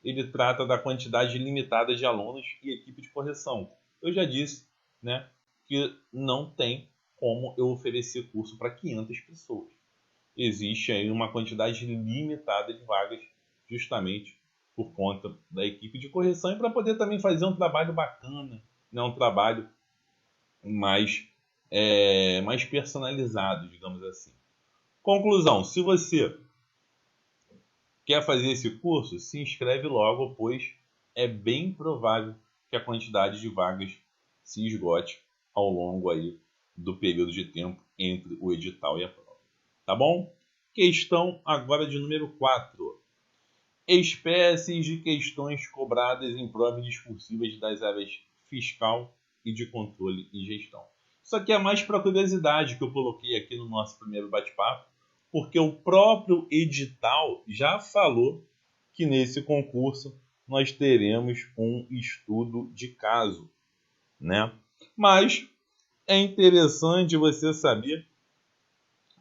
ele trata da quantidade limitada de alunos e equipe de correção. Eu já disse, né, que não tem como eu oferecer curso para 500 pessoas. Existe aí uma quantidade limitada de vagas, justamente por conta da equipe de correção e para poder também fazer um trabalho bacana, né? Um trabalho mais personalizado, digamos assim. Conclusão, se você quer fazer esse curso, se inscreve logo, pois é bem provável que a quantidade de vagas se esgote ao longo aí do período de tempo entre o edital e a prova. Tá bom? Questão agora de número 4. Espécies de questões cobradas em provas discursivas das áreas fiscal e de controle e gestão. Isso aqui é mais para curiosidade que eu coloquei aqui no nosso primeiro bate-papo, porque o próprio edital já falou que nesse concurso nós teremos um estudo de caso, né? Mas é interessante você saber,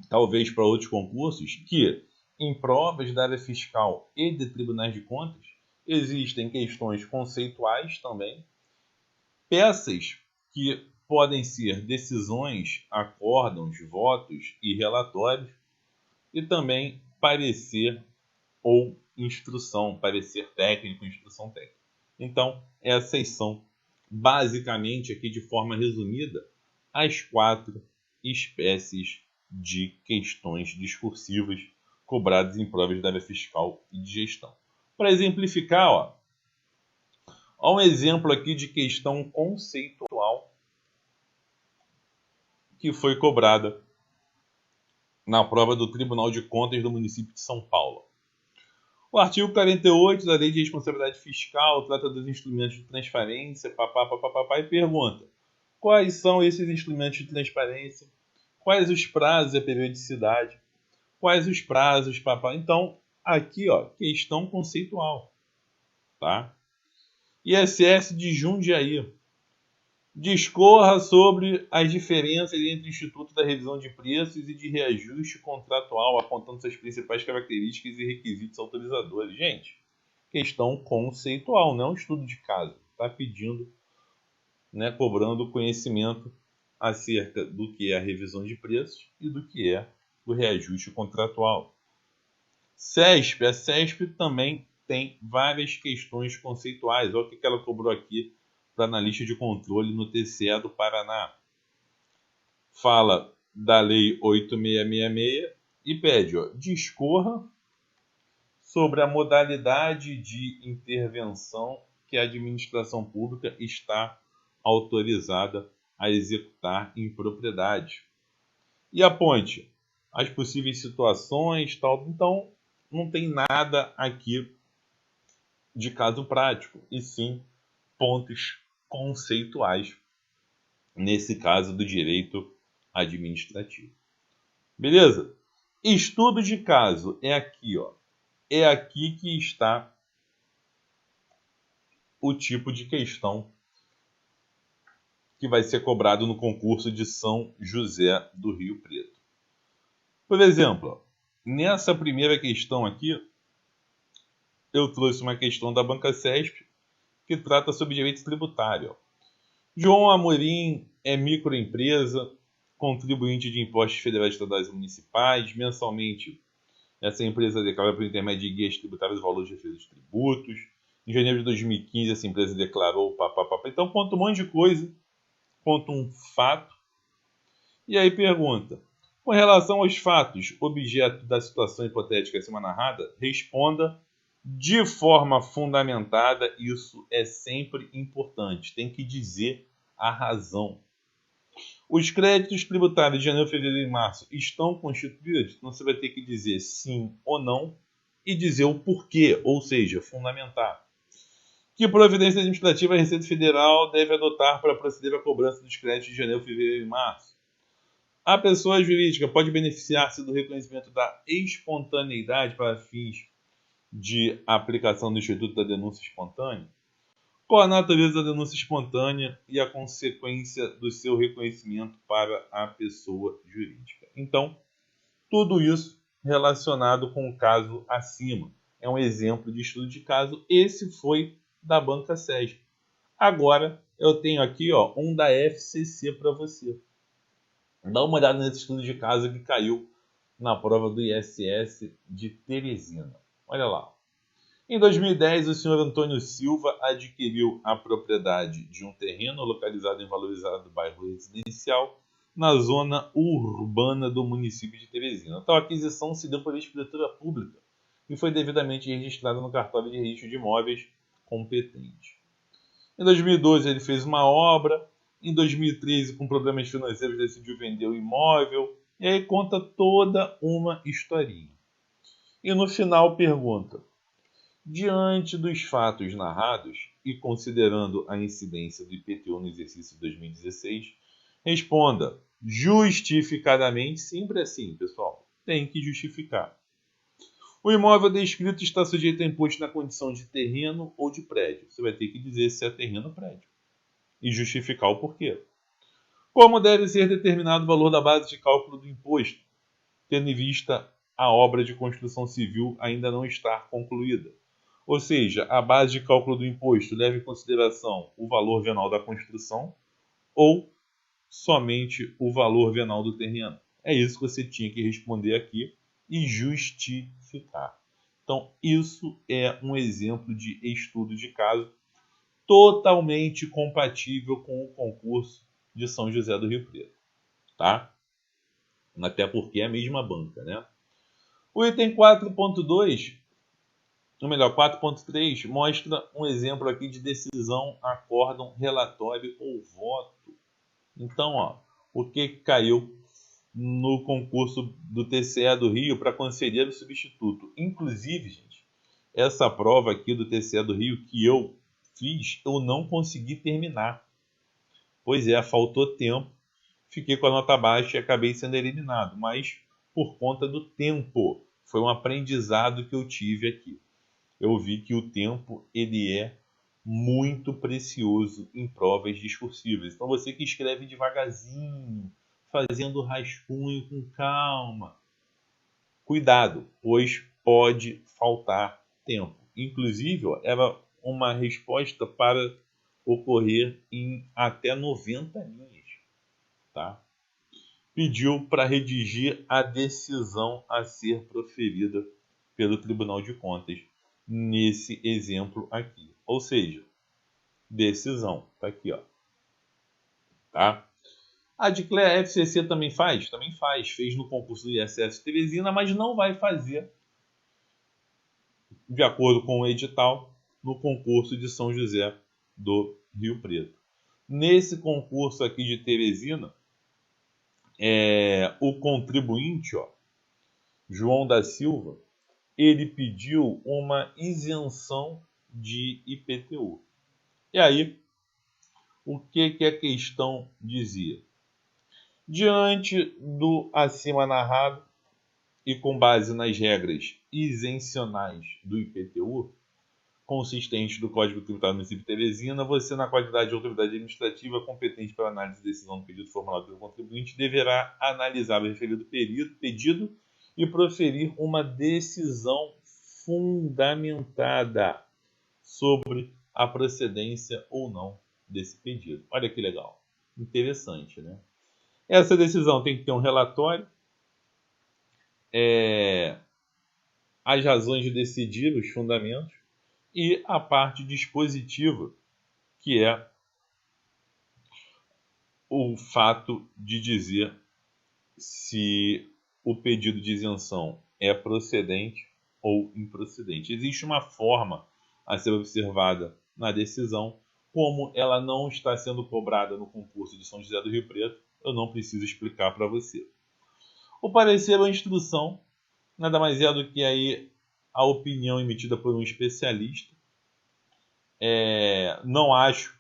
talvez para outros concursos, que em provas da área fiscal e de tribunais de contas existem questões conceituais também, peças que podem ser decisões, acórdãos, votos e relatórios, e também parecer ou instrução, parecer técnico, instrução técnica. Então, essas são, basicamente, aqui de forma resumida, as 4 espécies de questões discursivas cobradas em provas da área fiscal e de gestão. Para exemplificar, ó um exemplo aqui de questão conceitual que foi cobrada na prova do Tribunal de Contas do município de São Paulo. O artigo 48 da Lei de Responsabilidade Fiscal trata dos instrumentos de transparência, e pergunta: quais são esses instrumentos de transparência? Quais os prazos e a periodicidade? Quais os prazos, Então, aqui, questão conceitual, tá? ISS de Jundiaí. Discorra sobre as diferenças entre o Instituto da Revisão de Preços e de Reajuste Contratual, apontando suas principais características e requisitos autorizadores. Gente, questão conceitual, não é um estudo de caso. Está pedindo, né, cobrando conhecimento acerca do que é a revisão de preços e do que é o reajuste contratual. CESP, a CESP também tem várias questões conceituais. Olha o que ela cobrou aqui para analista de controle no TCE do Paraná. Fala da Lei 8666 e pede, discorra sobre a modalidade de intervenção que a administração pública está autorizada a executar em propriedade. E aponte as possíveis situações, tal. Então, não tem nada aqui de caso prático, e sim pontos conceituais, nesse caso do direito administrativo. Beleza? Estudo de caso é aqui, É aqui que está o tipo de questão que vai ser cobrado no concurso de São José do Rio Preto. Por exemplo, nessa primeira questão aqui, eu trouxe uma questão da Banca CESP que trata sobre direito tributário. João Amorim é microempresa, contribuinte de impostos federais, estaduais e municipais. Mensalmente, essa empresa declara por intermédio de guias tributários valores de referidos tributos. Em janeiro de 2015, essa empresa declarou Então, conta um monte de coisa, conta um fato. E aí pergunta: com relação aos fatos, objeto da situação hipotética acima narrada, responda de forma fundamentada. Isso é sempre importante. Tem que dizer a razão. Os créditos tributários de janeiro, fevereiro e março estão constituídos? Então você vai ter que dizer sim ou não e dizer o porquê, ou seja, fundamentar. Que providência administrativa a Receita Federal deve adotar para proceder à cobrança dos créditos de janeiro, fevereiro e março? A pessoa jurídica pode beneficiar-se do reconhecimento da espontaneidade para fins de aplicação do Instituto da Denúncia Espontânea? Qual a natureza da denúncia espontânea e a consequência do seu reconhecimento para a pessoa jurídica? Então, tudo isso relacionado com o caso acima. É um exemplo de estudo de caso. Esse foi da Banca CESP. Agora, eu tenho aqui um da FCC para você. Dá uma olhada nesse estudo de caso que caiu na prova do ISS de Teresina. Olha lá. Em 2010, o senhor Antônio Silva adquiriu a propriedade de um terreno localizado em valorizado bairro residencial na zona urbana do município de Teresina. Tal aquisição se deu por escritura pública e foi devidamente registrada no cartório de registro de imóveis competente. Em 2012, ele fez uma obra. Em 2013, com problemas financeiros, decidiu vender o imóvel. E aí conta toda uma historinha. E no final pergunta: diante dos fatos narrados e considerando a incidência do IPTU no exercício de 2016, responda justificadamente, sempre assim, pessoal, tem que justificar. O imóvel descrito está sujeito a imposto na condição de terreno ou de prédio. Você vai ter que dizer se é terreno ou prédio e justificar o porquê. Como deve ser determinado o valor da base de cálculo do imposto, tendo em vista a obra de construção civil ainda não estar concluída. Ou seja, a base de cálculo do imposto leva em consideração o valor venal da construção ou somente o valor venal do terreno. É isso que você tinha que responder aqui e justificar. Então, isso é um exemplo de estudo de caso totalmente compatível com o concurso de São José do Rio Preto, tá? Até porque é a mesma banca, né? O item 4.2, ou melhor, 4.3, mostra um exemplo aqui de decisão, acórdão, relatório ou voto. Então, ó, o que caiu no concurso do TCE do Rio para conselheiro substituto? Inclusive, gente, essa prova aqui do TCE do Rio que eu fiz, eu não consegui terminar. Pois é, faltou tempo, fiquei com a nota baixa e acabei sendo eliminado, mas por conta do tempo. Foi um aprendizado que eu tive aqui. Eu vi que o tempo ele é muito precioso em provas discursivas. Então você que escreve devagarzinho, fazendo rascunho com calma, cuidado, pois pode faltar tempo. Inclusive, ó, era uma resposta para ocorrer em até 90 linhas, tá? Pediu para redigir a decisão a ser proferida pelo Tribunal de Contas nesse exemplo aqui. Ou seja, decisão, tá aqui, ó. Tá? A DICLEA FCC também faz? Também faz. Fez no concurso do ISS Teresina, mas não vai fazer, de acordo com o edital, no concurso de São José do Rio Preto. Nesse concurso aqui de Teresina, o contribuinte, ó, João da Silva, ele pediu uma isenção de IPTU. E aí, o que a questão dizia? Diante do acima narrado e com base nas regras isencionais do IPTU, consistente do Código Tributário do município de Teresina, você, na qualidade de autoridade administrativa competente para análise de decisão do pedido formulado pelo contribuinte, deverá analisar o referido pedido e proferir uma decisão fundamentada sobre a procedência ou não desse pedido. Olha que legal. Interessante, né? Essa decisão tem que ter um relatório, as razões de decidir, os fundamentos, e a parte dispositiva, que é o fato de dizer se o pedido de isenção é procedente ou improcedente. Existe uma forma a ser observada na decisão, como ela não está sendo cobrada no concurso de São José do Rio Preto, eu não preciso explicar para você. O parecer ou instrução nada mais é do que aí a opinião emitida por um especialista. Não acho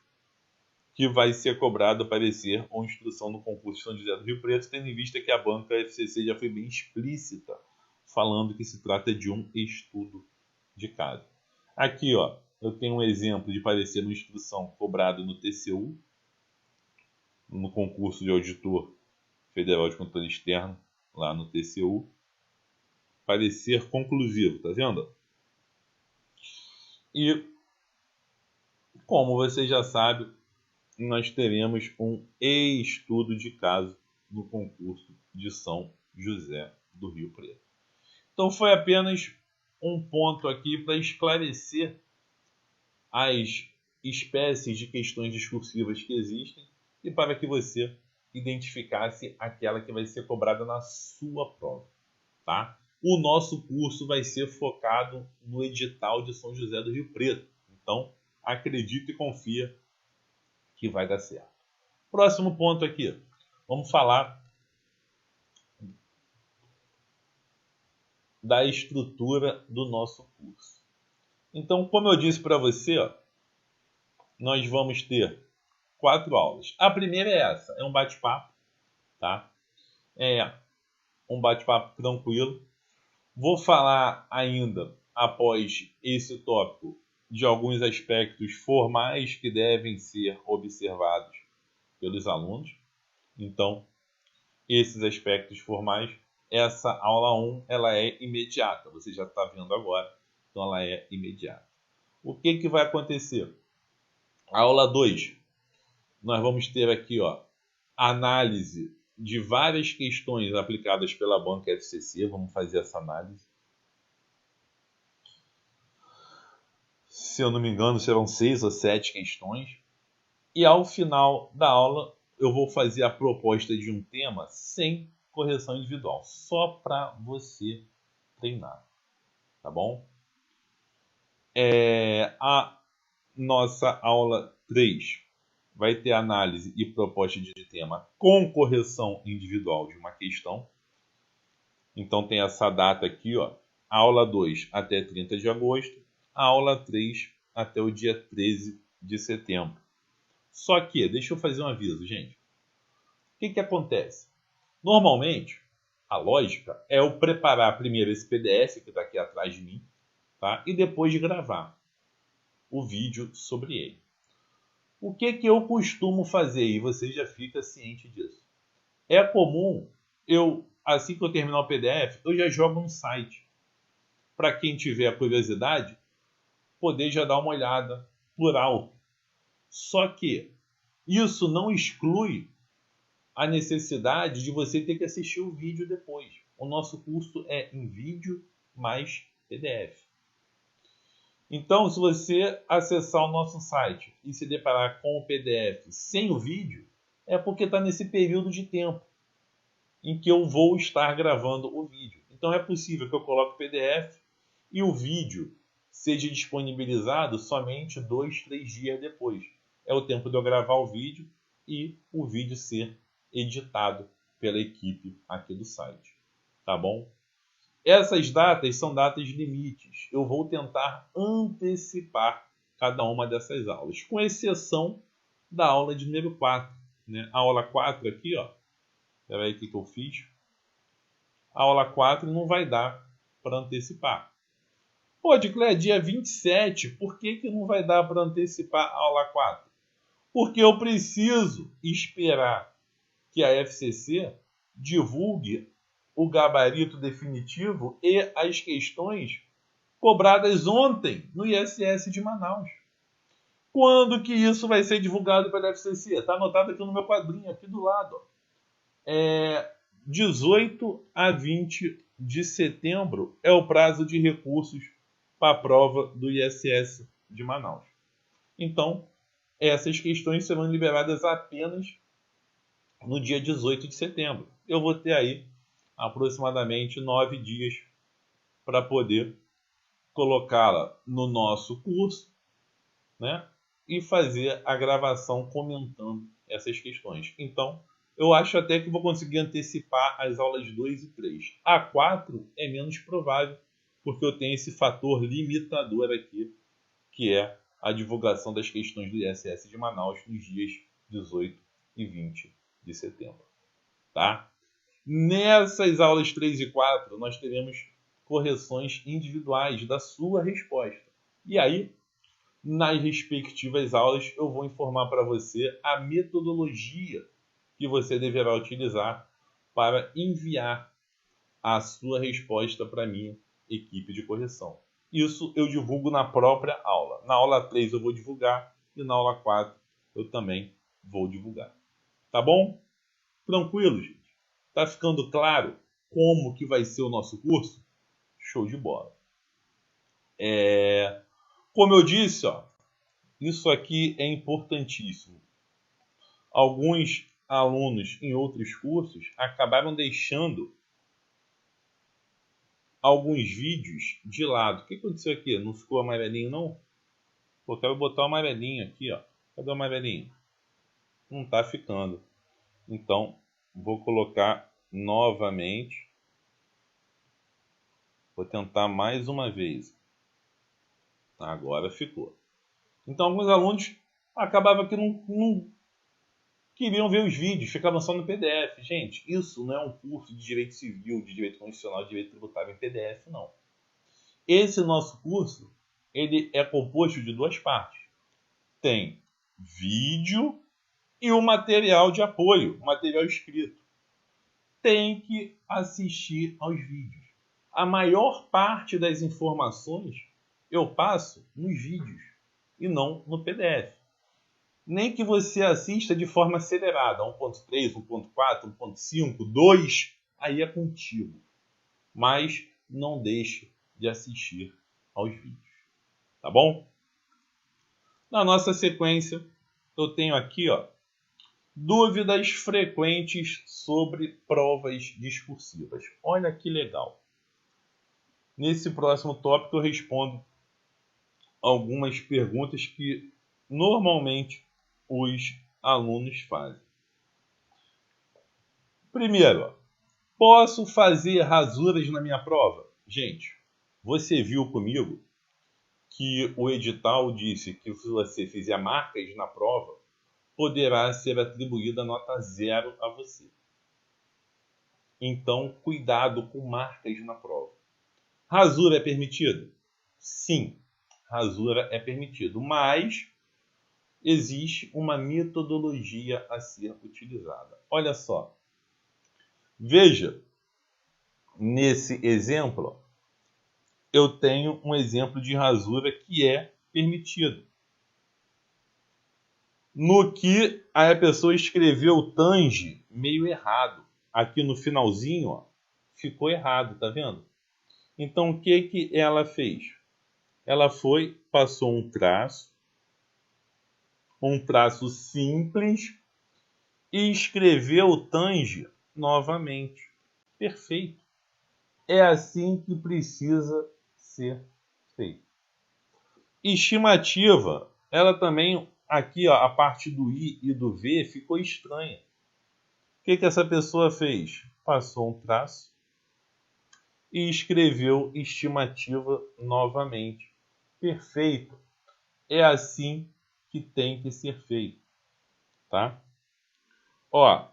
que vai ser cobrado parecer ou instrução no concurso de São José do Rio Preto, tendo em vista que a banca FCC já foi bem explícita, falando que se trata de um estudo de caso. Aqui, ó, eu tenho um exemplo de parecer ou instrução cobrado no TCU, no concurso de auditor federal de controle externo, lá no TCU. Parecer conclusivo, tá vendo? E, como você já sabe, nós teremos um estudo de caso no concurso de São José do Rio Preto. Então foi apenas um ponto aqui para esclarecer as espécies de questões discursivas que existem e para que você identificasse aquela que vai ser cobrada na sua prova, tá? O nosso curso vai ser focado no edital de São José do Rio Preto. Então, acredita e confia que vai dar certo. Próximo ponto aqui. Vamos falar da estrutura do nosso curso. Então, como eu disse para você, ó, nós vamos ter 4 aulas. A primeira é essa, é um bate-papo, tá? É um bate-papo tranquilo. Vou falar ainda, após esse tópico, de alguns aspectos formais que devem ser observados pelos alunos. Então, esses aspectos formais, essa aula 1, ela é imediata. Você já está vendo agora, então ela é imediata. O que vai acontecer? A aula 2, nós vamos ter aqui, ó, análise de várias questões aplicadas pela banca FCC. Vamos fazer essa análise. Se eu não me engano, serão 6 ou 7 questões. E ao final da aula, eu vou fazer a proposta de um tema sem correção individual, só para você treinar, tá bom? A nossa aula 3 vai ter análise e proposta de tema com correção individual de uma questão. Então tem essa data aqui, ó, a aula 2 até 30 de agosto, a aula 3 até o dia 13 de setembro. Só que, deixa eu fazer um aviso, gente. O que acontece? Normalmente, a lógica é eu preparar primeiro esse PDF que está aqui atrás de mim, tá? E depois de gravar o vídeo sobre ele. O que eu costumo fazer, e você já fica ciente disso? É comum assim que eu terminar o PDF, eu já jogo no site. Para quem tiver curiosidade, poder já dar uma olhada por alto. Só que isso não exclui a necessidade de você ter que assistir o vídeo depois. O nosso curso é em vídeo mais PDF. Então, se você acessar o nosso site e se deparar com o PDF sem o vídeo, é porque está nesse período de tempo em que eu vou estar gravando o vídeo. Então, é possível que eu coloque o PDF e o vídeo seja disponibilizado somente 2, 3 dias depois. É o tempo de eu gravar o vídeo e o vídeo ser editado pela equipe aqui do site, tá bom? Essas datas são datas limites. Eu vou tentar antecipar cada uma dessas aulas, com exceção da aula de número 4. Né? A aula 4 aqui, ó. Espera aí o que eu fiz. A aula 4 não vai dar para antecipar. Pô, Diclé, dia 27, por que não vai dar para antecipar a aula 4? Porque eu preciso esperar que a FCC divulgue o gabarito definitivo e as questões cobradas ontem no ISS de Manaus. Quando que isso vai ser divulgado pela FCC? Está anotado aqui no meu quadrinho, aqui do lado. 18 a 20 de setembro é o prazo de recursos para a prova do ISS de Manaus. Então, essas questões serão liberadas apenas no dia 18 de setembro. Eu vou ter aí aproximadamente 9 dias para poder colocá-la no nosso curso, né? E fazer a gravação comentando essas questões. Então, eu acho até que vou conseguir antecipar as aulas 2 e 3. A 4 é menos provável, porque eu tenho esse fator limitador aqui, que é a divulgação das questões do ISS de Manaus nos dias 18 e 20 de setembro. Tá? Nessas aulas 3 e 4, nós teremos correções individuais da sua resposta. E aí, nas respectivas aulas, eu vou informar para você a metodologia que você deverá utilizar para enviar a sua resposta para a minha equipe de correção. Isso eu divulgo na própria aula. Na aula 3 eu vou divulgar e na aula 4 eu também vou divulgar. Tá bom? Tranquilo, gente? Tá ficando claro como que vai ser o nosso curso? Show de bola. Como eu disse, ó, isso aqui é importantíssimo. Alguns alunos em outros cursos acabaram deixando alguns vídeos de lado. O que aconteceu aqui? Não ficou amarelinho, não? Pô, quero botar o amarelinho aqui, ó. Cadê o amarelinho? Não tá ficando. Então, vou colocar novamente. Vou tentar mais uma vez. Agora ficou. Então, alguns alunos acabavam que não queriam ver os vídeos, ficavam só no PDF. Gente, isso não é um curso de Direito Civil, de Direito Constitucional, de Direito Tributário em PDF, não. Esse nosso curso, ele é composto de duas partes. Tem vídeo e o material de apoio, material escrito. Tem que assistir aos vídeos. A maior parte das informações eu passo nos vídeos e não no PDF. Nem que você assista de forma acelerada, 1.3, 1.4, 1.5, 2, aí é contigo. Mas não deixe de assistir aos vídeos. Tá bom? Na nossa sequência, eu tenho aqui, ó, dúvidas frequentes sobre provas discursivas. Olha que legal. Nesse próximo tópico eu respondo algumas perguntas que normalmente os alunos fazem. Primeiro, ó, posso fazer rasuras na minha prova? Gente, você viu comigo que o edital disse que se você fizer marcas na prova, poderá ser atribuída nota 0 a você. Então, cuidado com marcas na prova. Rasura é permitido? Sim, rasura é permitido, mas existe uma metodologia a ser utilizada. Olha só. Veja, nesse exemplo, eu tenho um exemplo de rasura que é permitido. No que a pessoa escreveu tange meio errado. Aqui no finalzinho, ó, ficou errado, tá vendo? Então, o que ela fez? Ela passou um traço simples e escreveu tange novamente. Perfeito. É assim que precisa ser feito. Estimativa, ela também, aqui ó, a parte do I e do V ficou estranha. O que essa pessoa fez? Passou um traço e escreveu estimativa novamente. Perfeito. É assim que tem que ser feito, tá? Ó,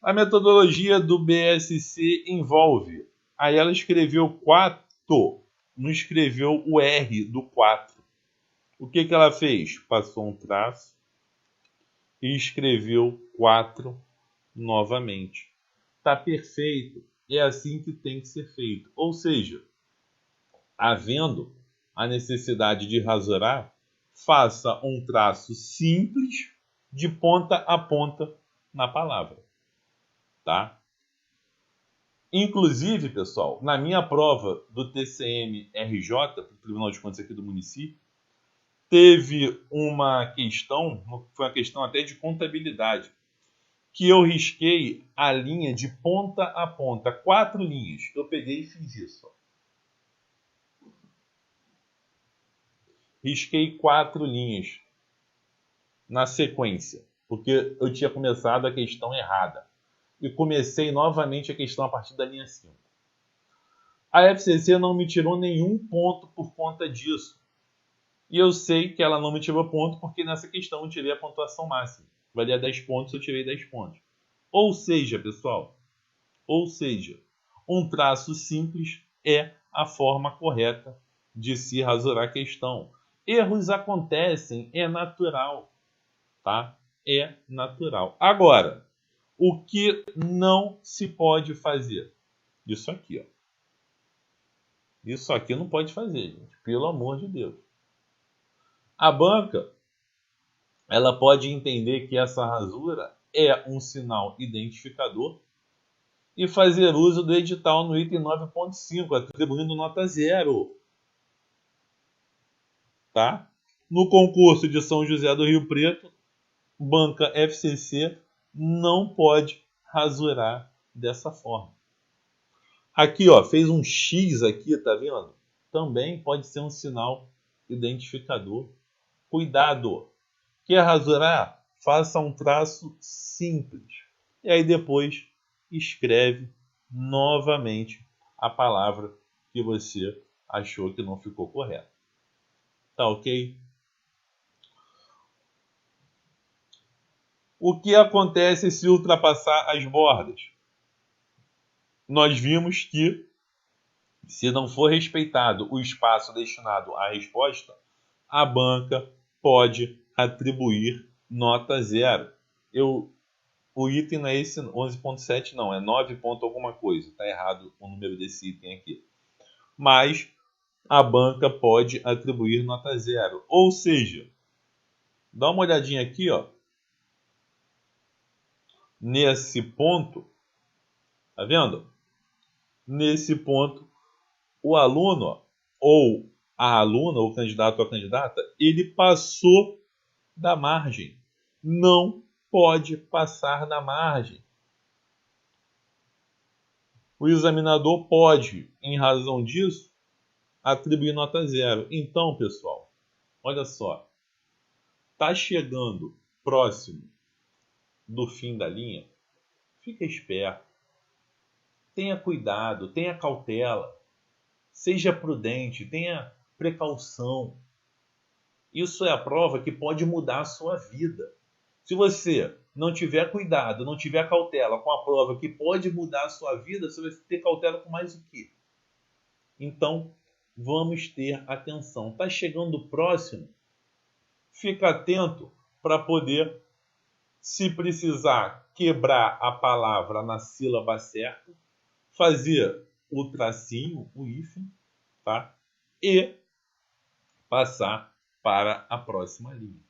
a metodologia do BSC envolve. Aí ela escreveu 4, não escreveu o R do 4. O que ela fez? Passou um traço e escreveu 4 novamente. Tá perfeito. É assim que tem que ser feito. Ou seja, havendo a necessidade de rasurar, faça um traço simples de ponta a ponta na palavra, tá? Inclusive, pessoal, na minha prova do TCM-RJ, do Tribunal de Contas aqui do município, teve uma questão, foi uma questão até de contabilidade, que eu risquei a linha de ponta a ponta, 4 linhas. Eu peguei e fiz isso. Risquei 4 linhas na sequência, porque eu tinha começado a questão errada. E comecei novamente a questão a partir da linha 5. A FCC não me tirou nenhum ponto por conta disso. E eu sei que ela não me tirou ponto porque nessa questão eu tirei a pontuação máxima. Valia 10 pontos, eu tirei 10 pontos. Ou seja, pessoal, um traço simples é a forma correta de se rasurar a questão. Erros acontecem, é natural, tá? É natural. Agora, o que não se pode fazer? Isso aqui, ó. Isso aqui não pode fazer, gente. Pelo amor de Deus. A banca, ela pode entender que essa rasura é um sinal identificador, e fazer uso do edital no item 9.5, atribuindo nota 0. Tá? No concurso de São José do Rio Preto, banca FCC não pode rasurar dessa forma. Aqui, ó, fez um X aqui, tá vendo? Também pode ser um sinal identificador. Cuidado! Quer rasurar? Faça um traço simples. E aí depois escreve novamente a palavra que você achou que não ficou correta. Tá ok? O que acontece se ultrapassar as bordas? Nós vimos que, se não for respeitado o espaço destinado à resposta, a banca pode atribuir nota 0. O item não é esse 11.7, não, é 9 ponto alguma coisa. Está errado o número desse item aqui. Mas a banca pode atribuir nota 0. Ou seja, dá uma olhadinha aqui, ó. Nesse ponto, tá vendo? Nesse ponto, o aluno, ó, ou a aluna, ou o candidato ou a candidata, ele passou da margem. Não pode passar da margem. O examinador pode, em razão disso, atribuir nota 0. Então, pessoal, olha só. Está chegando próximo do fim da linha? Fica esperto. Tenha cuidado, tenha cautela. Seja prudente, tenha precaução. Isso é a prova que pode mudar a sua vida. Se você não tiver cuidado, não tiver cautela com a prova que pode mudar a sua vida, você vai ter cautela com mais o quê? Então, vamos ter atenção. Está chegando próximo? Fica atento para poder, se precisar, quebrar a palavra na sílaba certa, fazer o tracinho, o hífen, tá? E passar para a próxima linha.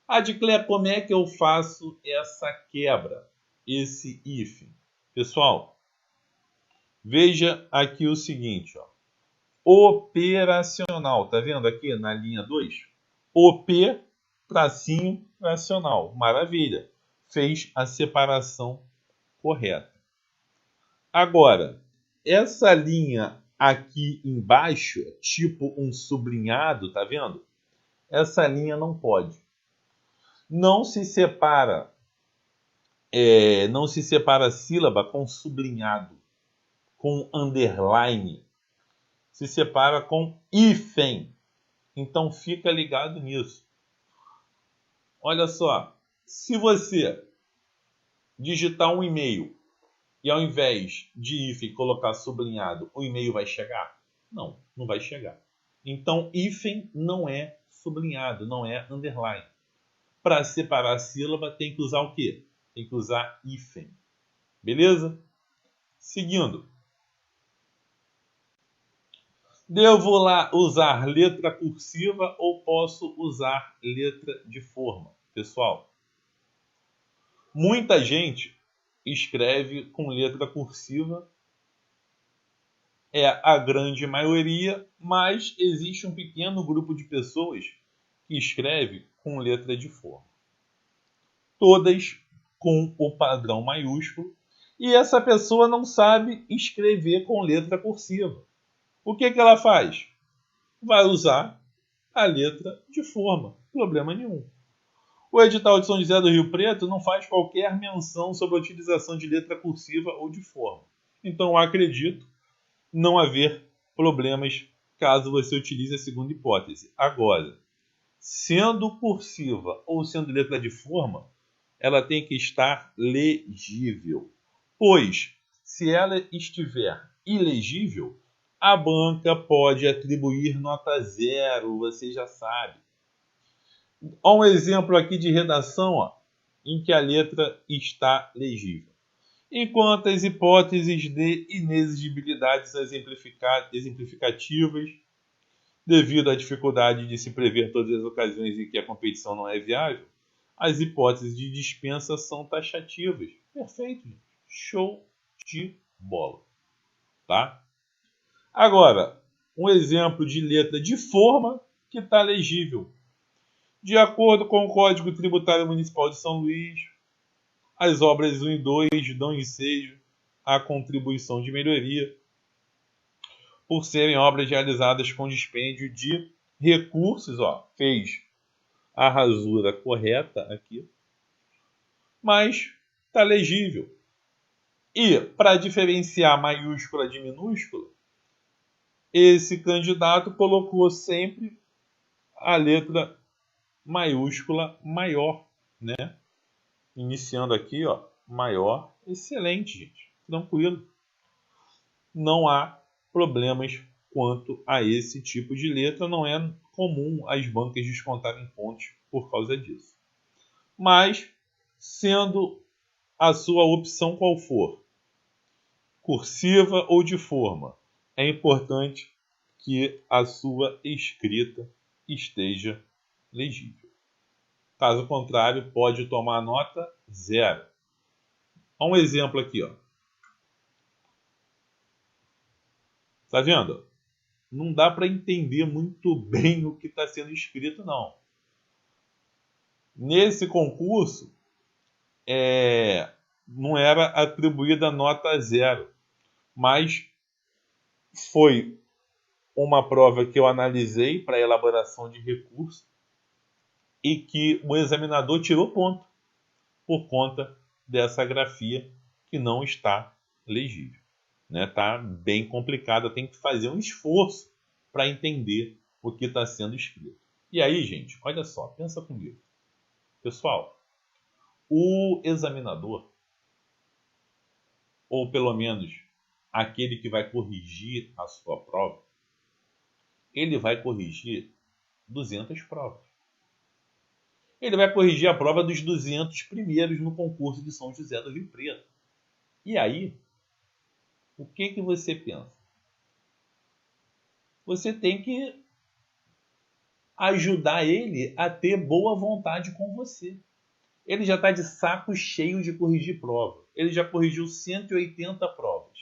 Adcler, como é que eu faço essa quebra, esse hífen? Pessoal, veja aqui o seguinte, ó. Operacional, tá vendo aqui na linha 2? OP, tracinho, racional. Maravilha. Fez a separação correta. Agora, essa linha aqui embaixo, tipo um sublinhado, tá vendo? Essa linha não pode. Não se separa sílaba com sublinhado, com underline. Se separa com hífen. Então fica ligado nisso. Olha só, se você digitar um e-mail e ao invés de hífen colocar sublinhado, o e-mail vai chegar? Não, não vai chegar. Então hífen não é sublinhado, não é underline. Para separar a sílaba tem que usar o quê? Tem que usar hífen. Beleza? Seguindo. Devo lá usar letra cursiva ou posso usar letra de forma? Pessoal, muita gente escreve com letra cursiva, é a grande maioria, mas existe um pequeno grupo de pessoas que escreve com letra de forma. Todas com o padrão maiúsculo, e essa pessoa não sabe escrever com letra cursiva. O que ela faz? Vai usar a letra de forma. Problema nenhum. O edital de São José do Rio Preto não faz qualquer menção sobre a utilização de letra cursiva ou de forma. Então, acredito não haver problemas caso você utilize a segunda hipótese. Agora, sendo cursiva ou sendo letra de forma, ela tem que estar legível. Pois, se ela estiver ilegível, a banca pode atribuir nota 0, você já sabe. Olha um exemplo aqui de redação, ó, em que a letra está legível. Enquanto as hipóteses de inexigibilidade são exemplificativas, devido à dificuldade de se prever todas as ocasiões em que a competição não é viável, As hipóteses de dispensa são taxativas. Perfeito, gente. Show de bola. Tá? Agora, um exemplo de letra de forma que está legível. De acordo com o Código Tributário Municipal de São Luís, as obras 1 e 2 dão ensejo à contribuição de melhoria por serem obras realizadas com dispêndio de recursos. Fez a rasura correta aqui, mas está legível. E, para diferenciar maiúscula de minúscula, esse candidato colocou sempre a letra maiúscula maior, né? Iniciando aqui, maior. Excelente, gente. Tranquilo. Não há problemas quanto a esse tipo de letra. Não é comum as bancas descontarem pontos por causa disso. Mas, sendo a sua opção qual for, cursiva ou de forma, é importante que a sua escrita esteja legível. Caso contrário, pode tomar nota 0. Um exemplo aqui, Tá vendo? Não dá para entender muito bem o que está sendo escrito, não. Nesse concurso, não era atribuída nota 0, mas foi uma prova que eu analisei para elaboração de recurso e que o examinador tirou ponto por conta dessa grafia que não está legível. Tá bem complicado, tem que fazer um esforço para entender o que está sendo escrito. E aí, gente, olha só, pensa comigo. Pessoal, o examinador, ou pelo menos aquele que vai corrigir a sua prova, ele vai corrigir 200 provas. Ele vai corrigir a prova dos 200 primeiros no concurso de São José do Rio Preto. E aí, o que você pensa? Você tem que ajudar ele a ter boa vontade com você. Ele já está de saco cheio de corrigir prova. Ele já corrigiu 180 provas.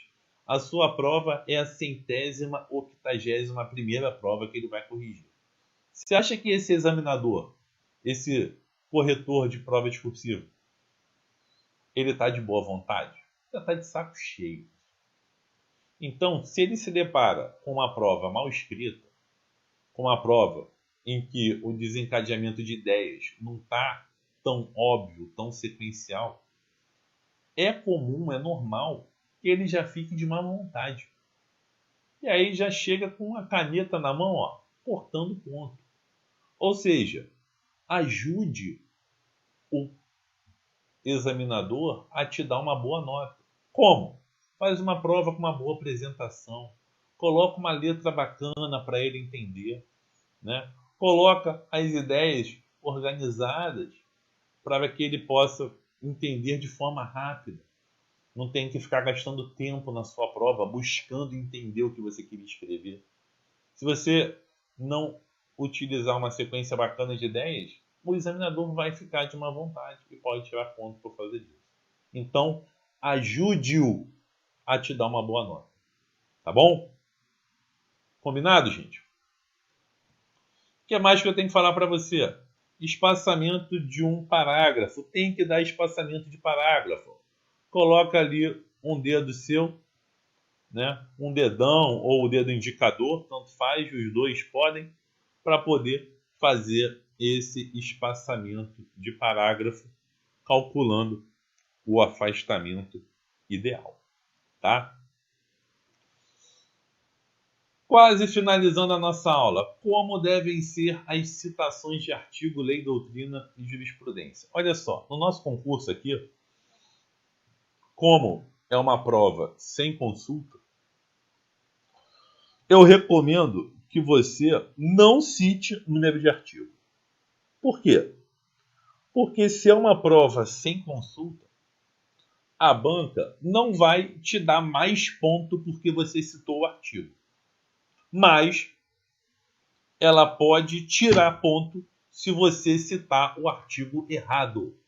A sua prova é a 181ª prova que ele vai corrigir. Você acha que esse examinador, esse corretor de prova discursiva, ele está de boa vontade? Já está de saco cheio. Então, se ele se depara com uma prova mal escrita, com uma prova em que o desencadeamento de ideias não está tão óbvio, tão sequencial, é comum, é normal que ele já fique de má vontade. E aí já chega com a caneta na mão, cortando ponto. Ou seja, ajude o examinador a te dar uma boa nota. Como? Faz uma prova com uma boa apresentação. Coloca uma letra bacana para ele entender. Coloca as ideias organizadas para que ele possa entender de forma rápida. Não tem que ficar gastando tempo na sua prova buscando entender o que você queria escrever. Se você não utilizar uma sequência bacana de ideias, o examinador vai ficar de má vontade e pode tirar ponto por fazer disso. Então, ajude-o a te dar uma boa nota. Tá bom? Combinado, gente? O que mais que eu tenho que falar para você? Espaçamento de um parágrafo. Tem que dar espaçamento de parágrafo. Coloca ali um dedo seu, um dedão ou o dedo indicador, tanto faz, os dois podem, para poder fazer esse espaçamento de parágrafo, calculando o afastamento ideal. Tá? Quase finalizando a nossa aula, como devem ser as citações de artigo, lei, doutrina e jurisprudência. Olha só, no nosso concurso aqui, como é uma prova sem consulta, eu recomendo que você não cite número de artigo. Por quê? Porque se é uma prova sem consulta, a banca não vai te dar mais ponto porque você citou o artigo. Mas ela pode tirar ponto se você citar o artigo errado.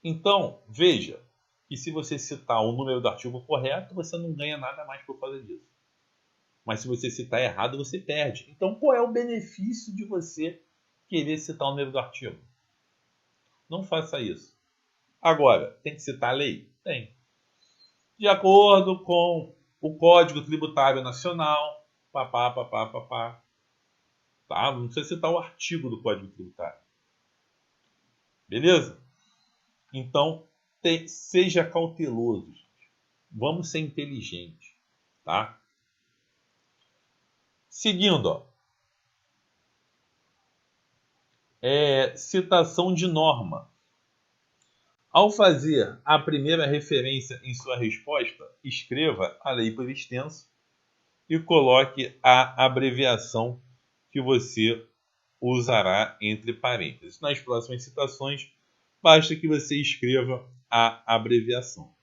Então, veja que se você citar o número do artigo correto, você não ganha nada mais por causa disso. Mas se você citar errado, você perde. Então, qual é o benefício de você querer citar o número do artigo? Não faça isso. Agora, tem que citar a lei? Tem. De acordo com o Código Tributário Nacional, papá. Tá? Não precisa citar o artigo do Código Tributário. Beleza? Então, seja cauteloso, gente. Vamos ser inteligentes, tá? Seguindo, ó. Citação de norma. Ao fazer a primeira referência em sua resposta, escreva a lei por extenso e coloque a abreviação que você usará entre parênteses. Nas próximas citações, basta que você escreva a abreviação.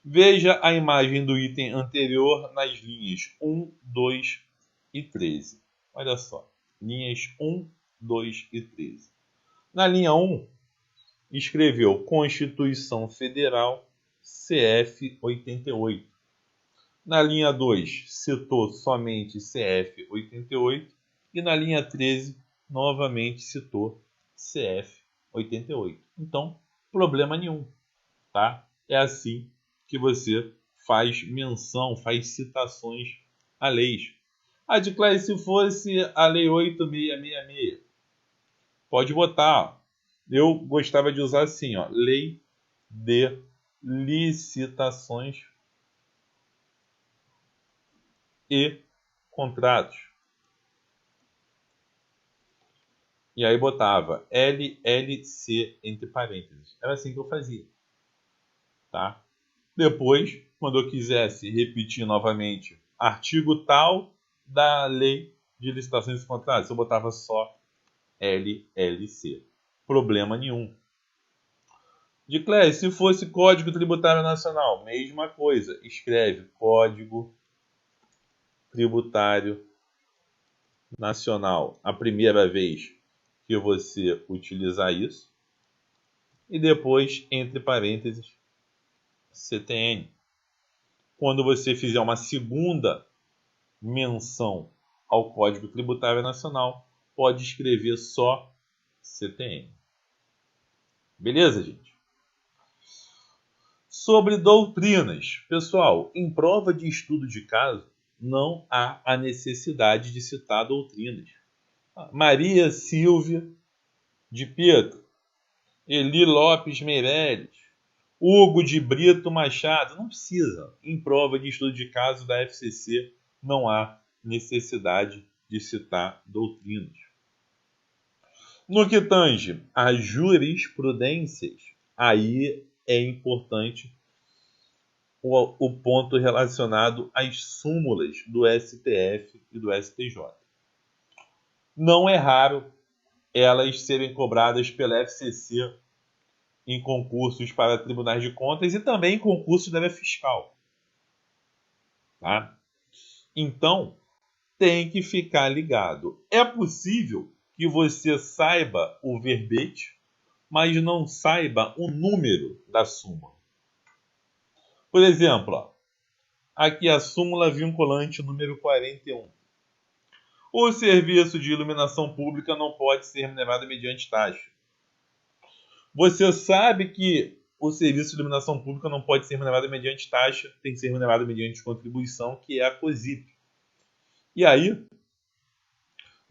Veja a imagem do item anterior nas linhas 1, 2 e 13. Olha só, linhas 1, 2 e 13. Na linha 1, escreveu Constituição Federal CF 88. Na linha 2, citou somente CF 88. E na linha 13, novamente citou CF 88. Então, problema nenhum, tá? É assim que você faz menção, faz citações a leis. Adclare, se fosse a Lei 8666, pode botar. Eu gostava de usar assim, ó, Lei de Licitações e Contratos. E aí botava LLC entre parênteses. Era assim que eu fazia, tá? Depois, quando eu quisesse repetir novamente artigo tal da Lei de Licitações e Contratos, eu botava só LLC. Problema nenhum. Declare, se fosse Código Tributário Nacional, mesma coisa. Escreve Código Tributário Nacional a primeira vez que você utilizar isso. E depois, entre parênteses, CTN. Quando você fizer uma segunda menção ao Código Tributário Nacional, pode escrever só CTN. Beleza, gente? Sobre doutrinas. Pessoal, em prova de estudo de caso, não há a necessidade de citar doutrinas. Maria Silvia de Pietro, Eli Lopes Meirelles, Hugo de Brito Machado, não precisa. Em prova de estudo de caso da FCC, não há necessidade de citar doutrinas. No que tange a jurisprudências, aí é importante o ponto relacionado às súmulas do STF e do STJ. Não é raro elas serem cobradas pela FCC em concursos para tribunais de contas e também em concursos da área fiscal. Tá? Então, tem que ficar ligado. É possível que você saiba o verbete, mas não saiba o número da súmula. Por exemplo, ó, aqui a súmula vinculante número 41. O serviço de iluminação pública não pode ser remunerado mediante taxa. Você sabe que o serviço de iluminação pública não pode ser remunerado mediante taxa, tem que ser remunerado mediante contribuição, que é a COSIP. E aí,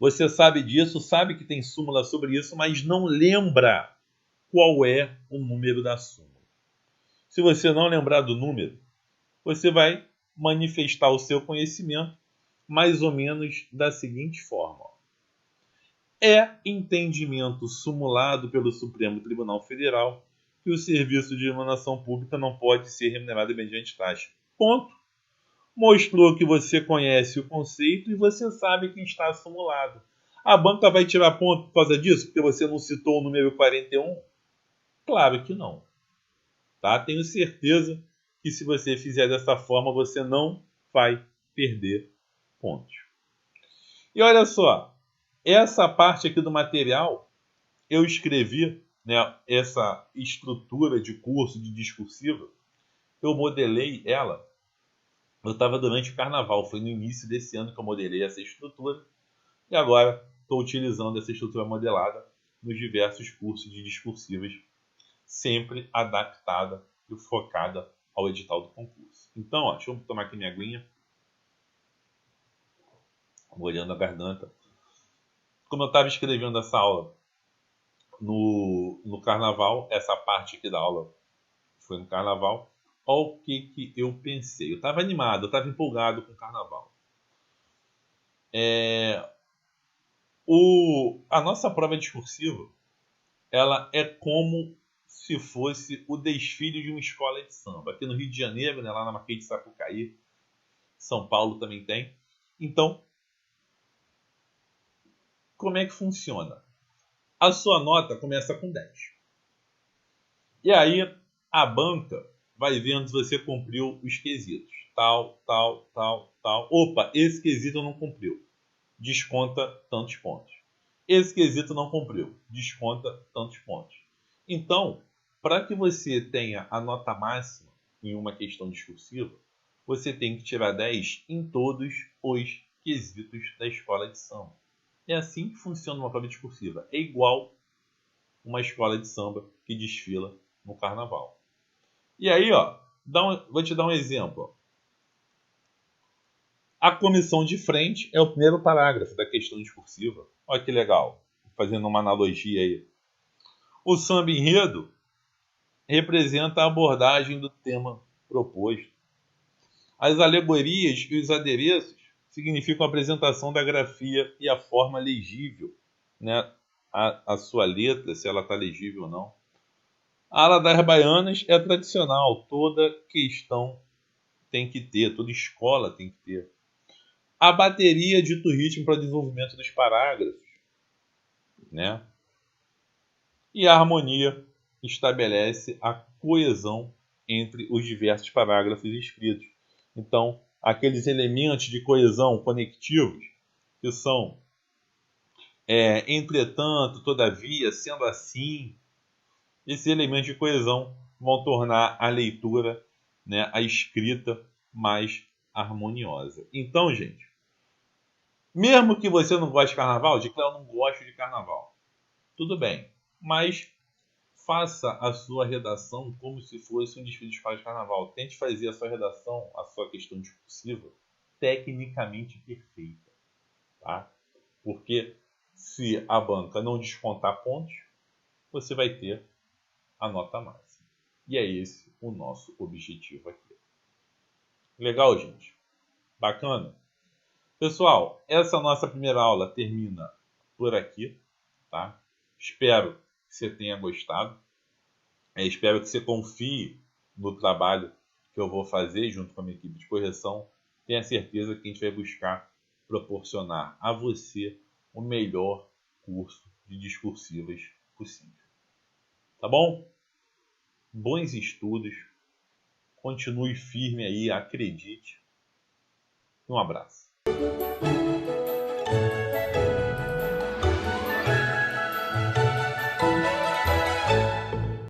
você sabe disso, sabe que tem súmula sobre isso, mas não lembra qual é o número da súmula. Se você não lembrar do número, você vai manifestar o seu conhecimento mais ou menos da seguinte forma. É entendimento sumulado pelo Supremo Tribunal Federal que o serviço de iluminação pública não pode ser remunerado mediante taxa. Ponto. Mostrou que você conhece o conceito e você sabe que está sumulado. A banca vai tirar ponto por causa disso? Porque você não citou o número 41? Claro que não. Tá? Tenho certeza que se você fizer dessa forma, você não vai perder pontos. E olha só, Essa parte aqui do material, eu escrevi, né, essa estrutura de curso de discursiva, eu modelei ela. Eu estava durante o carnaval, foi no início desse ano que eu modelei essa estrutura, e agora estou utilizando essa estrutura modelada nos diversos cursos de discursivas, sempre adaptada e focada ao edital do concurso. Então, ó, deixa eu tomar aqui minha aguinha, molhando a garganta. Como eu estava escrevendo essa aula no carnaval, essa parte aqui da aula foi no carnaval, olha o que eu pensei. Eu estava animado, eu estava empolgado com o carnaval. A nossa prova discursiva, ela é como se fosse o desfile de uma escola de samba. Aqui no Rio de Janeiro, né, lá na Marquês de Sapucaí, São Paulo também tem. Então, como é que funciona? A sua nota começa com 10. E aí, a banca vai vendo se você cumpriu os quesitos. Tal. Opa, esse quesito não cumpriu. Desconta tantos pontos. Esse quesito não cumpriu. Desconta tantos pontos. Então, para que você tenha a nota máxima em uma questão discursiva, você tem que tirar 10 em todos os quesitos da escola de samba. É assim que funciona uma prova discursiva. É igual uma escola de samba que desfila no carnaval. E aí, ó, vou te dar um exemplo. A comissão de frente é o primeiro parágrafo da questão discursiva. Olha que legal, fazendo uma analogia aí. O samba enredo representa a abordagem do tema proposto. As alegorias e os adereços significam a apresentação da grafia e a forma legível, né? A sua letra, se ela está legível ou não. A ala das baianas é tradicional, toda questão tem que ter, toda escola tem que ter. A bateria dita o ritmo para o desenvolvimento dos parágrafos, né? E a harmonia estabelece a coesão entre os diversos parágrafos escritos. Então, aqueles elementos de coesão conectivos, que são entretanto, todavia, sendo assim, esses elementos de coesão vão tornar a leitura, né, a escrita mais harmoniosa. Então, gente, mesmo que você não goste de carnaval, diga que eu não gosto de carnaval. Tudo bem, mas faça a sua redação como se fosse um desfile de escola de carnaval. Tente fazer a sua redação, a sua questão discursiva, tecnicamente perfeita. Tá? Porque se a banca não descontar pontos, você vai ter a nota máxima. E é esse o nosso objetivo aqui. Legal, gente? Bacana? Pessoal, essa nossa primeira aula termina por aqui, tá? Espero que você tenha gostado. Espero que você confie no trabalho que eu vou fazer junto com a minha equipe de correção. Tenha certeza que a gente vai buscar proporcionar a você o melhor curso de discursivas possível. Tá bom? Bons estudos. Continue firme aí, acredite. Um abraço.